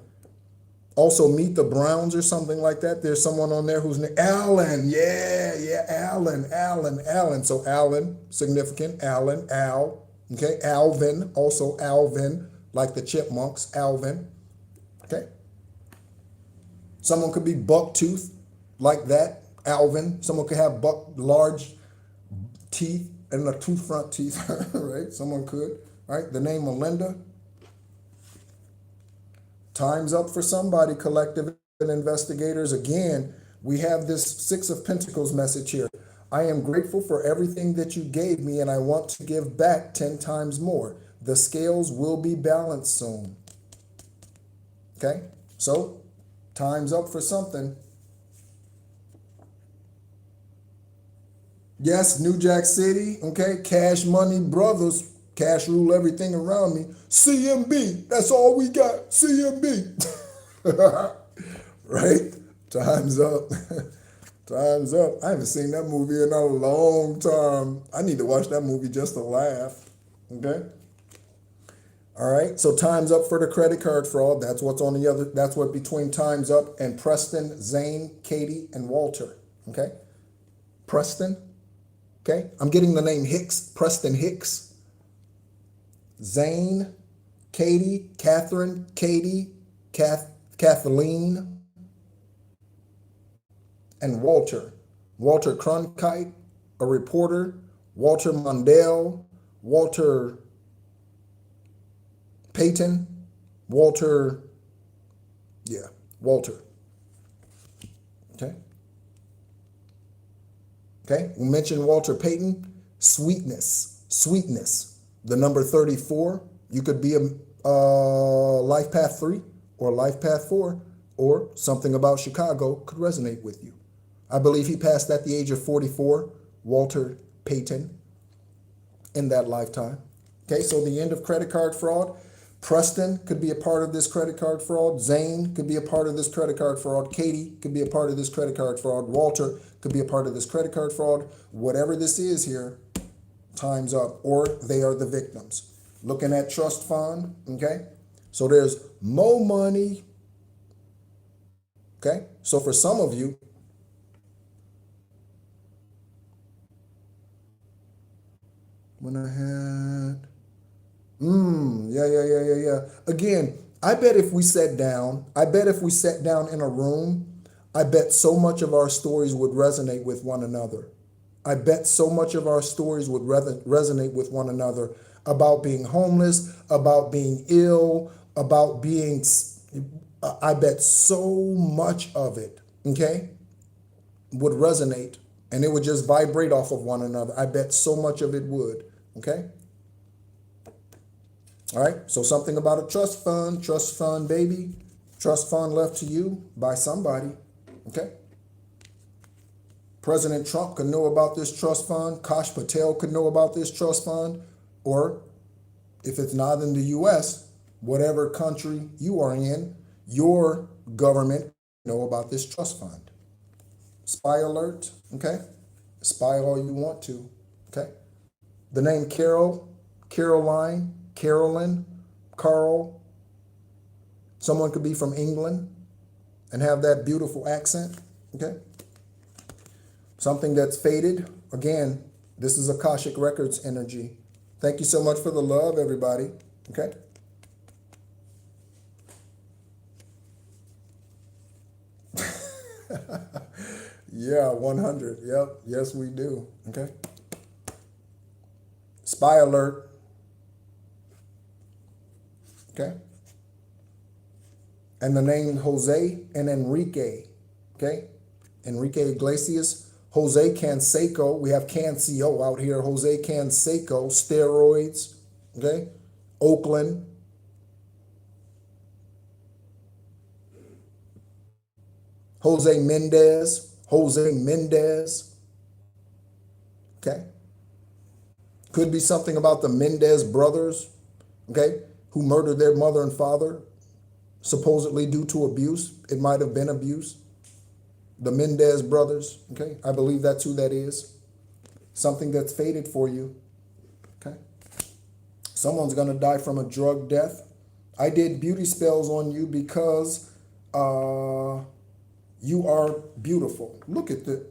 Also, Meet the Browns or something like that. There's someone on there who's Alan. Yeah, Alan. So Alan, significant. Alan, Al. Okay, Alvin, also Alvin, like the chipmunks, Alvin. Okay. Someone could be Bucktooth, like that, Alvin. Someone could have large teeth and the two front teeth, right? Someone could, right? The name Melinda. Time's up for somebody, collective and investigators. Again, we have this Six of Pentacles message here. I am grateful for everything that you gave me, and I want to give back 10 times more. The scales will be balanced soon. Okay, so time's up for something. Yes, New Jack City, okay, Cash Money Brothers, cash rule everything around me. CMB, that's all we got, CMB. Right? Time's up. Time's up. I haven't seen that movie in a long time. I need to watch that movie just to laugh, okay? All right, so time's up for the credit card fraud. That's what's on the other, that's what between time's up and Preston, Zane, Katie, and Walter, okay? Preston, okay? I'm getting the name Hicks, Preston Hicks. Zane, Katie, Catherine, Katie, Kathleen, and Walter. Walter Cronkite, a reporter. Walter Mondale, Walter Payton, Walter, Walter. Okay. Okay, we mentioned Walter Payton. Sweetness. The number 34. You could be a Life Path 3 or Life Path 4, or something about Chicago could resonate with you. I believe he passed at the age of 44, Walter Payton, in that lifetime. Okay, so the end of credit card fraud. Preston could be a part of this credit card fraud. Zane could be a part of this credit card fraud. Katie could be a part of this credit card fraud. Walter could be a part of this credit card fraud. Whatever this is here, time's up, or they are the victims. Looking at trust fund, okay? So there's more money, okay? So for some of you, when I had... Yeah. Again, I bet if we sat down in a room, I bet so much of our stories would resonate with one another. I bet so much of our stories would resonate with one another about being homeless, about being ill, about being, I bet so much of it, okay, would resonate, and it would just vibrate off of one another. I bet so much of it would, okay? All right, so something about a trust fund, baby. Trust fund left to you by somebody, okay? President Trump could know about this trust fund. Kash Patel could know about this trust fund. Or if it's not in the U.S., whatever country you are in, your government know about this trust fund. Spy alert, okay? Spy all you want to, okay? The name Carol, Caroline, Carolyn, Carl. Someone could be from England and have that beautiful accent, okay? Something that's faded. Again, this is Akashic Records energy. Thank you so much for the love, everybody, okay? Yeah, 100. Yep, yes, we do, okay? Spy alert. Okay. And the name Jose and Enrique. Okay. Enrique Iglesias. Jose Canseco. We have Cancio out here. Jose Canseco. Steroids. Okay. Oakland. Jose Mendez. Okay. Could be something about the Mendez brothers. Okay. Who murdered their mother and father, supposedly due to abuse. It might have been abuse. The Mendez brothers, okay? I believe that's who that is. Something that's fated for you, okay? Someone's going to die from a drug death. I did beauty spells on you because You are beautiful. Look at this.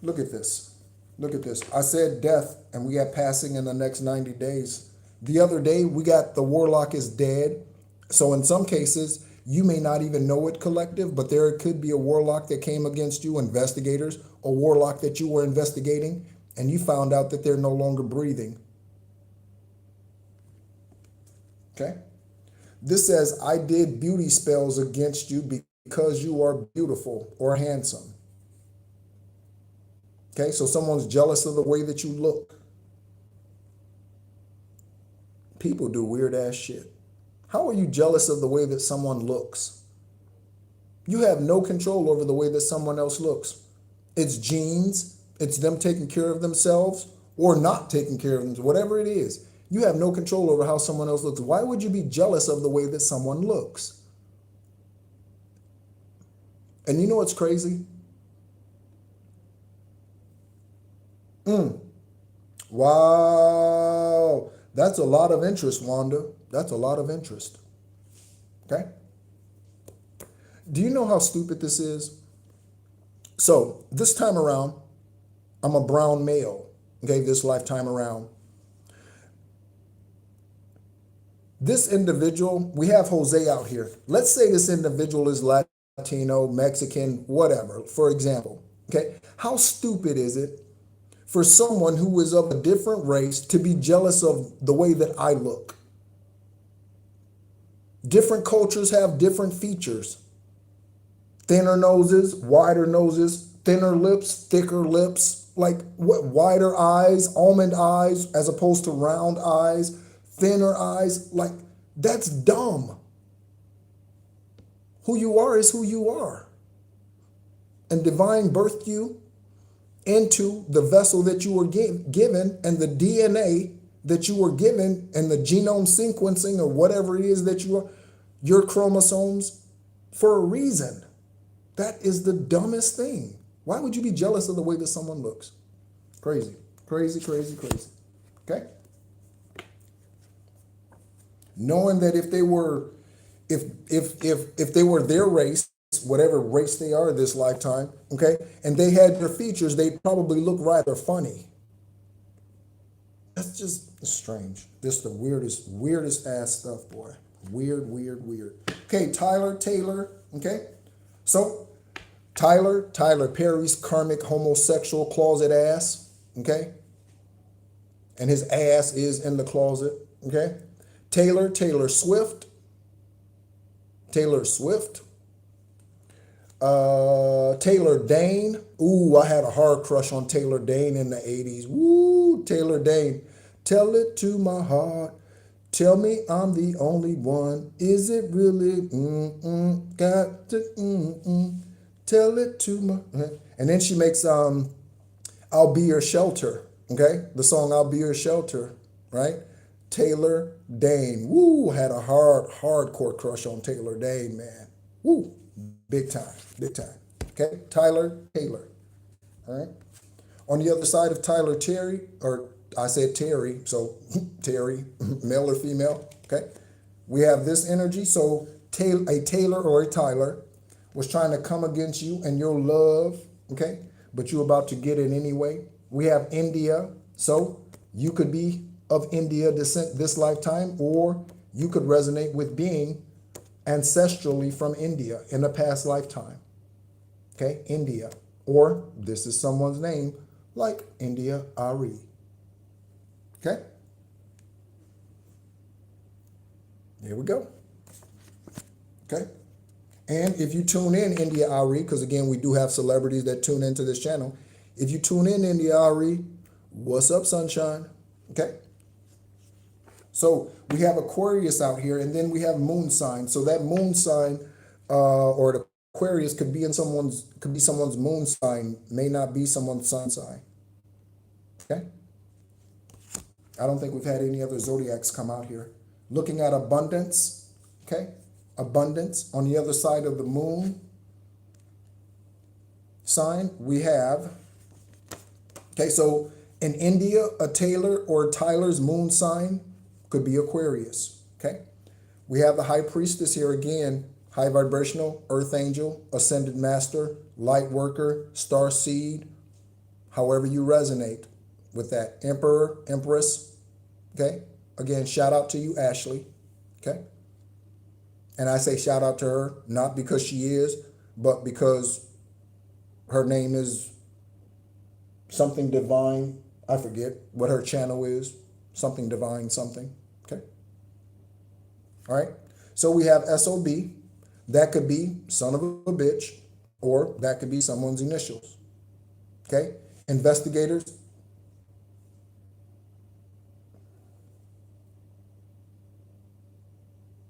Look at this. Look at this. I said death, and we got passing in the next 90 days. The other day, we got the warlock is dead. So in some cases, you may not even know it, collective, but there could be a warlock that came against you, investigators, a warlock that you were investigating, and you found out that they're no longer breathing. Okay? This says, I did beauty spells against you because you are beautiful or handsome. Okay, so someone's jealous of the way that you look. People do weird ass shit. How are you jealous of the way that someone looks? You have no control over the way that someone else looks. It's genes, it's them taking care of themselves or not taking care of themselves, whatever it is. You have no control over how someone else looks. Why would you be jealous of the way that someone looks? And you know what's crazy? Wow. That's a lot of interest, Wanda. That's a lot of interest. Okay? Do you know how stupid this is? So this time around, I'm a brown male. Okay, this lifetime around. This individual, we have Jose out here. Let's say this individual is Latino, Mexican, whatever, for example. Okay, how stupid is it for someone who is of a different race to be jealous of the way that I look? Different cultures have different features. Thinner noses, wider noses, thinner lips, thicker lips, like what, wider eyes, almond eyes, as opposed to round eyes, thinner eyes. Like, that's dumb. Who you are is who you are. And divine birthed you into the vessel that you were given, and the DNA that you were given, and the genome sequencing or whatever it is that you are, your chromosomes, for a reason. That is the dumbest thing. Why would you be jealous of the way that someone looks? Crazy, crazy, crazy, crazy. Okay? Knowing that if they were, if they were their race, whatever race they are this lifetime, okay, and they had their features, they'd probably look rather funny. That's just strange. This is the weirdest ass stuff, boy. Weird, weird, weird. Okay, Tyler Taylor, okay? So, Tyler Perry's karmic homosexual closet ass, okay? And his ass is in the closet, okay? Taylor Swift. Taylor Dane. Ooh, I had a hard crush on Taylor Dane in the 80s. Woo, Taylor Dane. Tell it to my heart. Tell me I'm the only one. Is it really? Got to tell it to my. And then she makes I'll Be Your Shelter. Okay, the song I'll Be Your Shelter. Right. Taylor Dane. Woo, had a hardcore crush on Taylor Dane, man. Woo, big time. Okay, Tyler Taylor. All right. On the other side of Tyler Terry, or I said Terry, so Terry, male or female, okay? We have this energy, so a Taylor or a Tyler was trying to come against you and your love, okay? But you're about to get it anyway. We have India, so you could be of India descent this lifetime, or you could resonate with being ancestrally from India in a past lifetime, okay? India, or this is someone's name, like India Ari. Okay? There we go. Okay? And if you tune in India Ari, because again, we do have celebrities that tune into this channel. If you tune in India Ari, what's up, sunshine? Okay? So we have Aquarius out here, and then we have moon sign. So that moon sign, or the Aquarius could be someone's moon sign, may not be someone's sun sign. Okay? I don't think we've had any other zodiacs come out here. Looking at abundance, okay? Abundance. On the other side of the moon sign, we have, okay, so in India, a Taylor or Tyler's moon sign could be Aquarius, okay? We have the high priestess here again, high vibrational, earth angel, ascended master, light worker, star seed, however you resonate with that. Emperor, empress, okay? Again, shout out to you, Ashley, okay? And I say shout out to her, not because she is, but because her name is something divine. I forget what her channel is. Something divine, something, okay? All right, so we have SOB. That could be son of a bitch, or that could be someone's initials, okay? Investigators.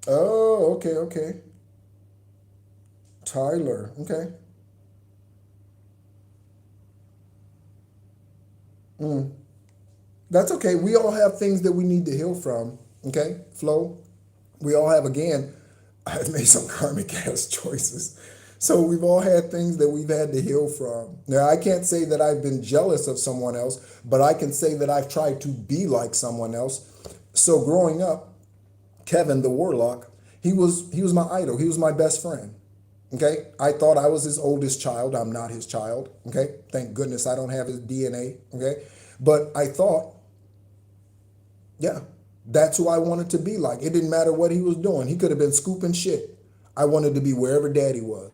Oh, okay, okay. Tyler, okay. That's okay. We all have things that we need to heal from, okay? Flo, we all have, again, I've made some karmic ass choices. So we've all had things that we've had to heal from. Now, I can't say that I've been jealous of someone else, but I can say that I've tried to be like someone else. So growing up, Kevin the Warlock, he was my idol. He was my best friend. Okay? I thought I was his oldest child. I'm not his child. Okay? Thank goodness I don't have his DNA. Okay? But I thought, yeah, that's who I wanted to be like. It didn't matter what he was doing. He could have been scooping shit. I wanted to be wherever daddy was.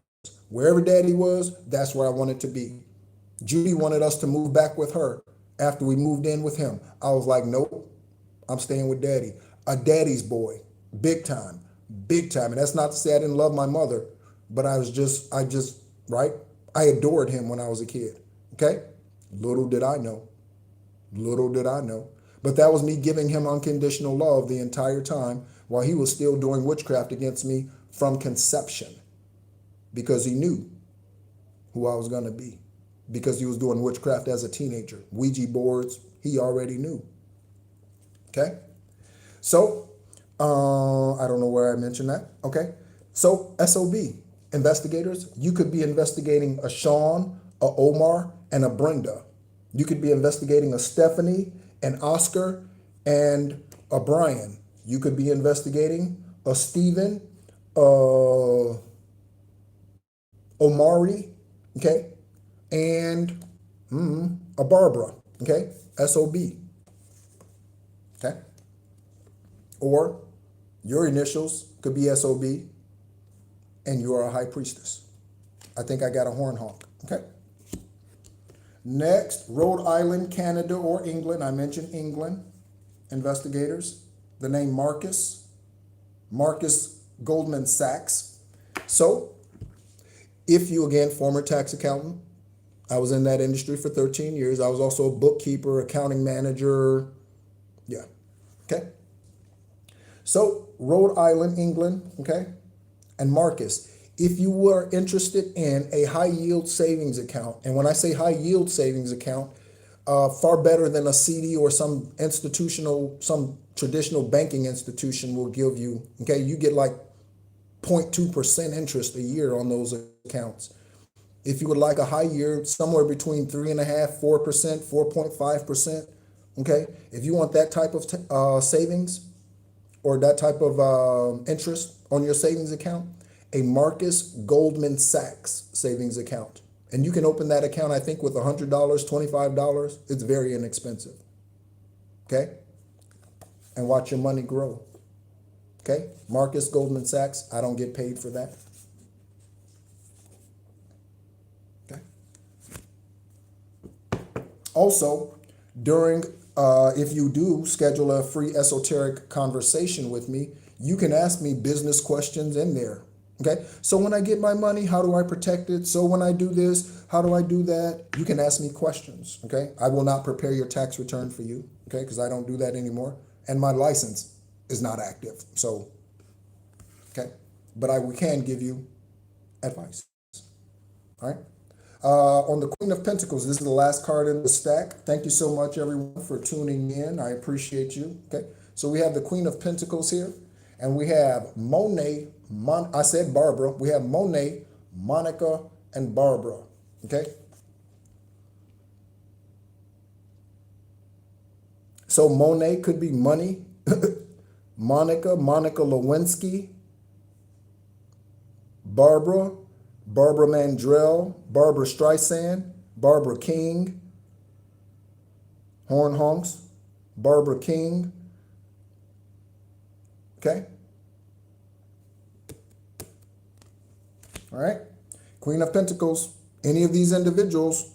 Wherever daddy was, that's where I wanted to be. Judy wanted us to move back with her after we moved in with him. I was like, nope, I'm staying with daddy. A daddy's boy, big time, big time. And that's not to say I didn't love my mother, but right? I adored him when I was a kid, okay? Little did I know. Little did I know. But that was me giving him unconditional love the entire time while he was still doing witchcraft against me from conception, because he knew who I was going to be, because he was doing witchcraft as a teenager. Ouija boards, he already knew. Okay? So, I don't know where I mentioned that. Okay? So, SOB, investigators, you could be investigating a Sean, a Omar, and a Brenda. You could be investigating a Stephanie, an Oscar, and a Brian. You could be investigating a Stephen, Omari, okay, and a Barbara, okay, SOB, okay, or your initials could be SOB, and you are a high priestess. I think I got a horn honk, okay. Next, Rhode Island, Canada, or England. I mentioned England. Investigators. The name Marcus Goldman Sachs. So, if you, again, former tax accountant, I was in that industry for 13 years. I was also a bookkeeper, accounting manager. Yeah, okay. So, Rhode Island, England, okay, and Marcus. If you were interested in a high yield savings account, and when I say high yield savings account, far better than a CD or some traditional banking institution will give you, okay, you get like 0.2% interest a year on those accounts. If you would like a high yield, somewhere between 3.5%, 4%, 4.5%, okay, if you want that type of savings or that type of interest on your savings account, a Marcus Goldman Sachs savings account. And you can open that account, I think, with $100, $25. It's very inexpensive. Okay? And watch your money grow. Okay? Marcus Goldman Sachs, I don't get paid for that. Okay? Also, if you do schedule a free esoteric conversation with me, you can ask me business questions in there. Okay, so when I get my money, how do I protect it? So when I do this, how do I do that? You can ask me questions, okay? I will not prepare your tax return for you, okay, because I don't do that anymore. And my license is not active, so, okay? But we can give you advice, all right? On the Queen of Pentacles, this is the last card in the stack. Thank you so much, everyone, for tuning in. I appreciate you, okay? So we have the Queen of Pentacles here, and we have Monet, I said Barbara. We have Monet, Monica, and Barbara. Okay? So Monet could be money. Monica Lewinsky. Barbara, Barbara Mandrell, Barbara Streisand, Barbara King, Horn Honks, Barbara King. Okay? All right? Queen of Pentacles, any of these individuals,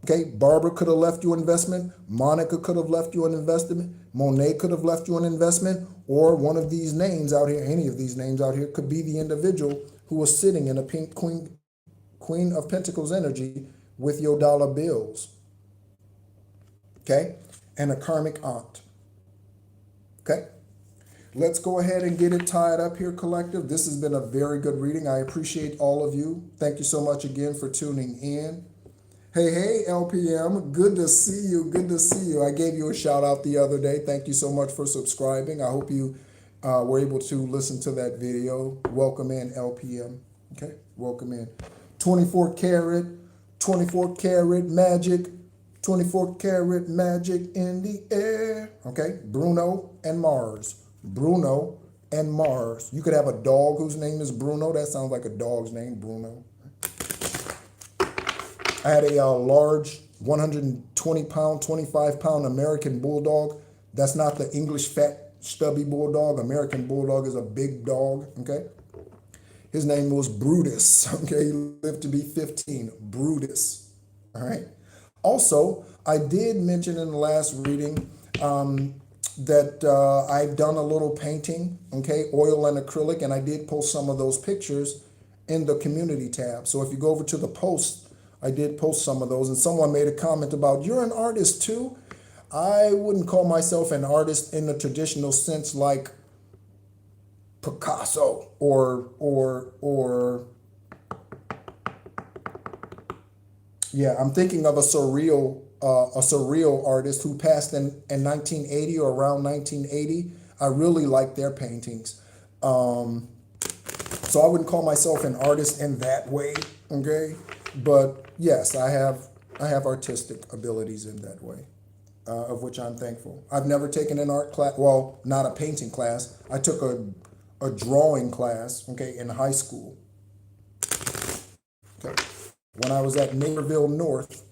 okay? Barbara could have left you an investment. Monica could have left you an investment. Monet could have left you an investment. Or one of these names out here, any of these names out here, could be the individual who was sitting in a pink Queen of Pentacles energy with your dollar bills. Okay? And a karmic aunt. Okay? Let's go ahead and get it tied up here, collective. This has been a very good reading. I appreciate all of you. Thank you so much again for tuning in. Hey, LPM, good to see you. Good to see you. I gave you a shout out the other day. Thank you so much for subscribing. I hope you were able to listen to that video. Welcome in, LPM. Okay, welcome in. 24 karat magic. 24 karat magic in the air. Okay, Bruno and Mars. Bruno and Mars. You could have a dog whose name is Bruno. That sounds like a dog's name, Bruno. I had a large 120-pound, 25-pound American Bulldog. That's not the English fat, stubby Bulldog. American Bulldog is a big dog, okay? His name was Brutus, okay? He lived to be 15, Brutus, all right? Also, I did mention in the last reading that I've done a little painting, okay, oil and acrylic, and I did post some of those pictures in the community tab. So if you go over to the post, I did post some of those, and someone made a comment about, you're an artist too? I wouldn't call myself an artist in the traditional sense like Picasso or yeah, I'm thinking of a surreal artist who passed in 1980 or around 1980. I really like their paintings. So I wouldn't call myself an artist in that way, okay? But yes, I have artistic abilities in that way, of which I'm thankful. I've never taken an art class, well, not a painting class. I took a drawing class, okay, in high school. Okay. When I was at Naperville North,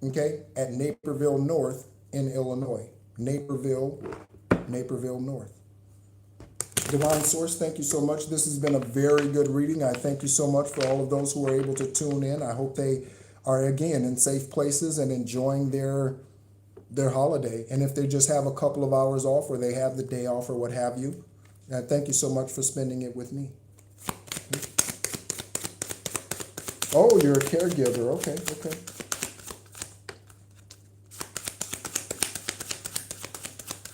okay, at Naperville North in Illinois. Naperville North. Divine Source, thank you so much. This has been a very good reading. I thank you so much for all of those who are able to tune in. I hope they are, again, in safe places and enjoying their holiday. And if they just have a couple of hours off or they have the day off or what have you, thank you so much for spending it with me. Oh, you're a caregiver. Okay.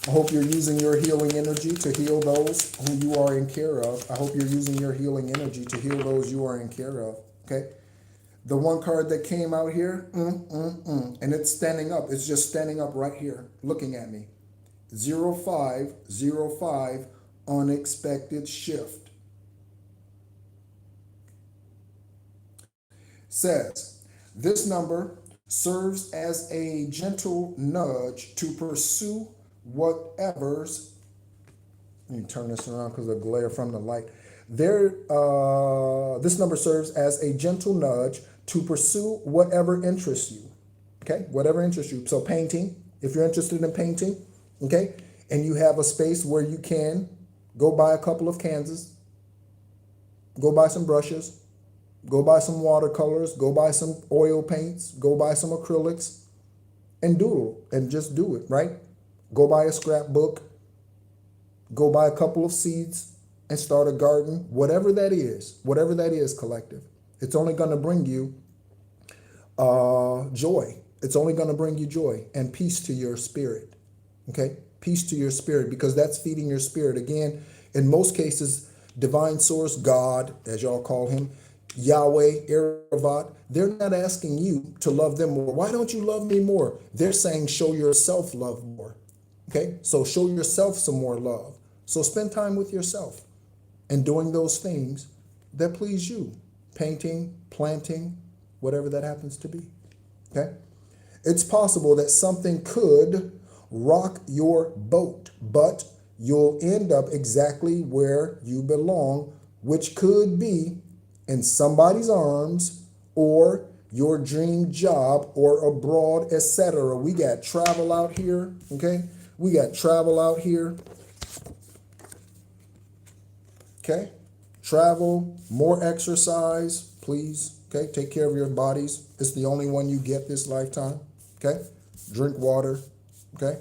I hope you're using your healing energy to heal those who you are in care of. I hope you're using your healing energy to heal those you are in care of. Okay? The one card that came out here, and it's standing up. It's just standing up right here, looking at me. 0505, unexpected shift. Says, this number serves as a gentle nudge to pursue whatever's, let me turn this around because of the glare from the light. This number serves as a gentle nudge to pursue whatever interests you. Okay, whatever interests you. So painting, if you're interested in painting, okay, and you have a space where you can go buy a couple of canvases, go buy some brushes, go buy some watercolors, go buy some oil paints, go buy some acrylics, and doodle, and just do it, right? Go buy a scrapbook, go buy a couple of seeds, and start a garden, whatever that is, collective. It's only going to bring you joy. It's only going to bring you joy and peace to your spirit, okay? Peace to your spirit, because that's feeding your spirit. Again, in most cases, divine source, God, as y'all call him, Yahweh, Eravat, they're not asking you to love them more. Why don't you love me more? They're saying show yourself love more. Okay, so show yourself some more love. So spend time with yourself and doing those things that please you. Painting, planting, whatever that happens to be. Okay, it's possible that something could rock your boat, but you'll end up exactly where you belong, which could be in somebody's arms or your dream job or abroad, etc. We got travel out here, okay? We got travel out here, okay? Travel, more exercise, please, okay? Take care of your bodies. It's the only one you get this lifetime, okay? Drink water, okay?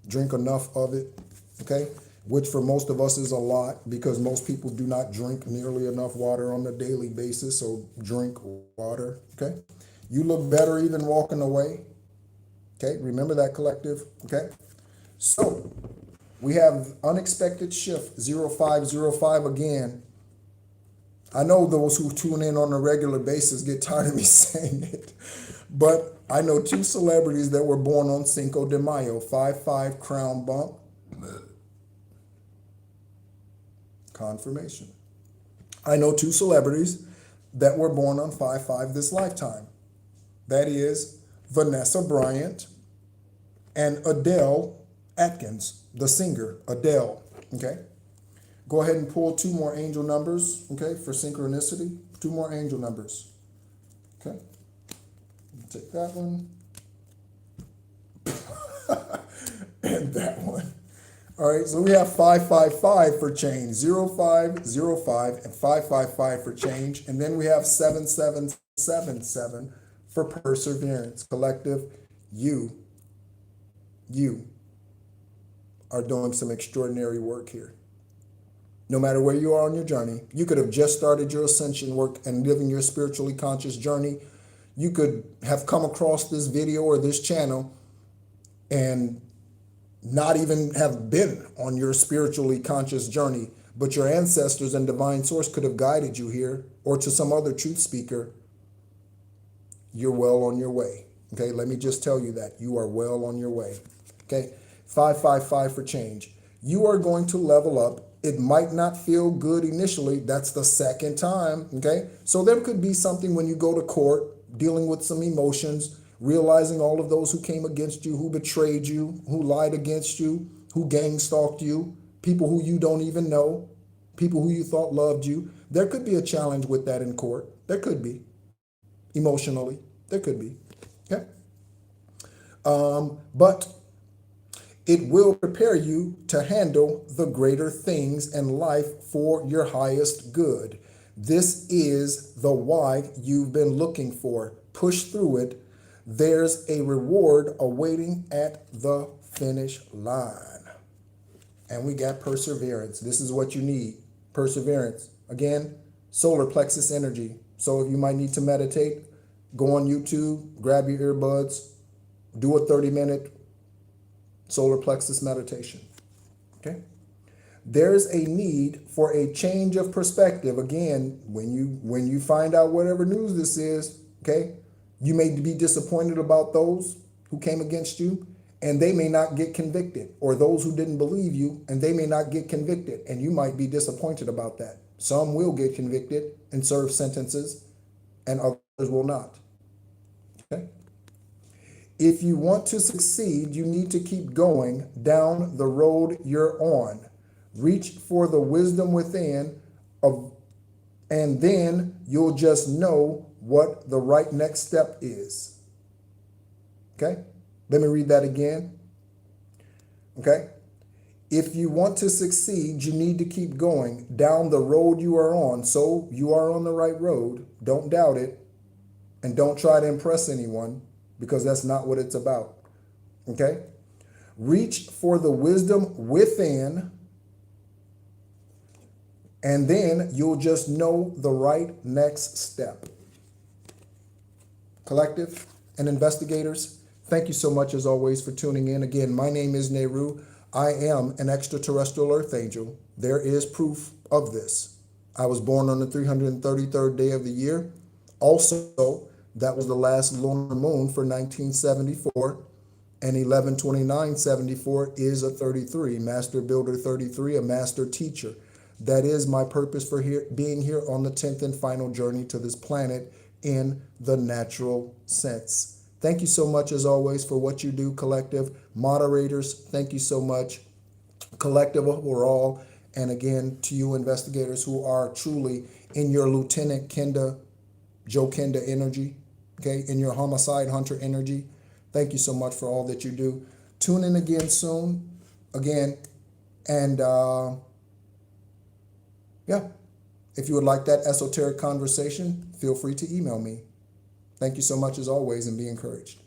Drink enough of it, okay? Which for most of us is a lot because most people do not drink nearly enough water on a daily basis. So drink water, okay? You look better even walking away, okay? Remember that, collective, okay? So we have unexpected shift 0505 again. I know those who tune in on a regular basis get tired of me saying it, but I know two celebrities that were born on Cinco de Mayo, 5-5 crown bump. Confirmation. I know two celebrities that were born on 5-5 this lifetime. That is Vanessa Bryant and Adele Atkins, the singer, Adele, okay? Go ahead and pull two more angel numbers, okay, for synchronicity. Two more angel numbers, okay? Take that one and that one. All right, so we have 555 for change, 0505 and 555 for change, and then we have 7777 for perseverance. Collective, you are doing some extraordinary work here. No matter where you are on your journey, you could have just started your ascension work and living your spiritually conscious journey. You could have come across this video or this channel and not even have been on your spiritually conscious journey, but your ancestors and divine source could have guided you here or to some other truth speaker. You're well on your way. Okay, let me just tell you that you are well on your way. Okay, 555 for change. You are going to level up. It might not feel good initially. That's the second time. Okay, so there could be something when you go to court, dealing with some emotions, realizing all of those who came against you, who betrayed you, who lied against you, who gang stalked you, people who you don't even know, people who you thought loved you. There could be a challenge with that in court. There could be. Emotionally, there could be. Okay. But it will prepare you to handle the greater things in life for your highest good. This is the why you've been looking for. Push through it. There's a reward awaiting at the finish line. And we got perseverance. This is what you need. Perseverance. Again, solar plexus energy. So if you might need to meditate, go on YouTube, grab your earbuds, do a 30-minute solar plexus meditation. Okay? There's a need for a change of perspective. Again, when you find out whatever news this is, okay, you may be disappointed about those who came against you, and they may not get convicted, or those who didn't believe you, and they may not get convicted, and you might be disappointed about that. Some will get convicted and serve sentences, and others will not. Okay? If you want to succeed, you need to keep going down the road you're on. Reach for the wisdom within, and then you'll just know what the right next step is. Okay? Let me read that again. Okay? If you want to succeed, you need to keep going down the road you are on. So you are on the right road. Don't doubt it. And don't try to impress anyone, because that's not what it's about. Okay? Reach for the wisdom within, and then you'll just know the right next step. Collective and investigators, thank you so much as always for tuning in. Again, my name is NEHRU. I am an extraterrestrial earth angel. There is proof of this. I was born on the 333rd day of the year. Also, that was the last lunar moon for 1974, and 11/29/74 is a 33, Master Builder 33, a master teacher. That is my purpose for being here on the 10th and final journey to this planet in the natural sense. Thank you so much as always for what you do, collective. Moderators, thank you so much. Collective overall. And again, to you investigators who are truly in your Lieutenant Joe Kenda energy, okay, in your homicide hunter energy, thank you so much for all that you do. Tune in again soon, again, and yeah, if you would like that esoteric conversation, feel free to email me. Thank you so much as always, and be encouraged.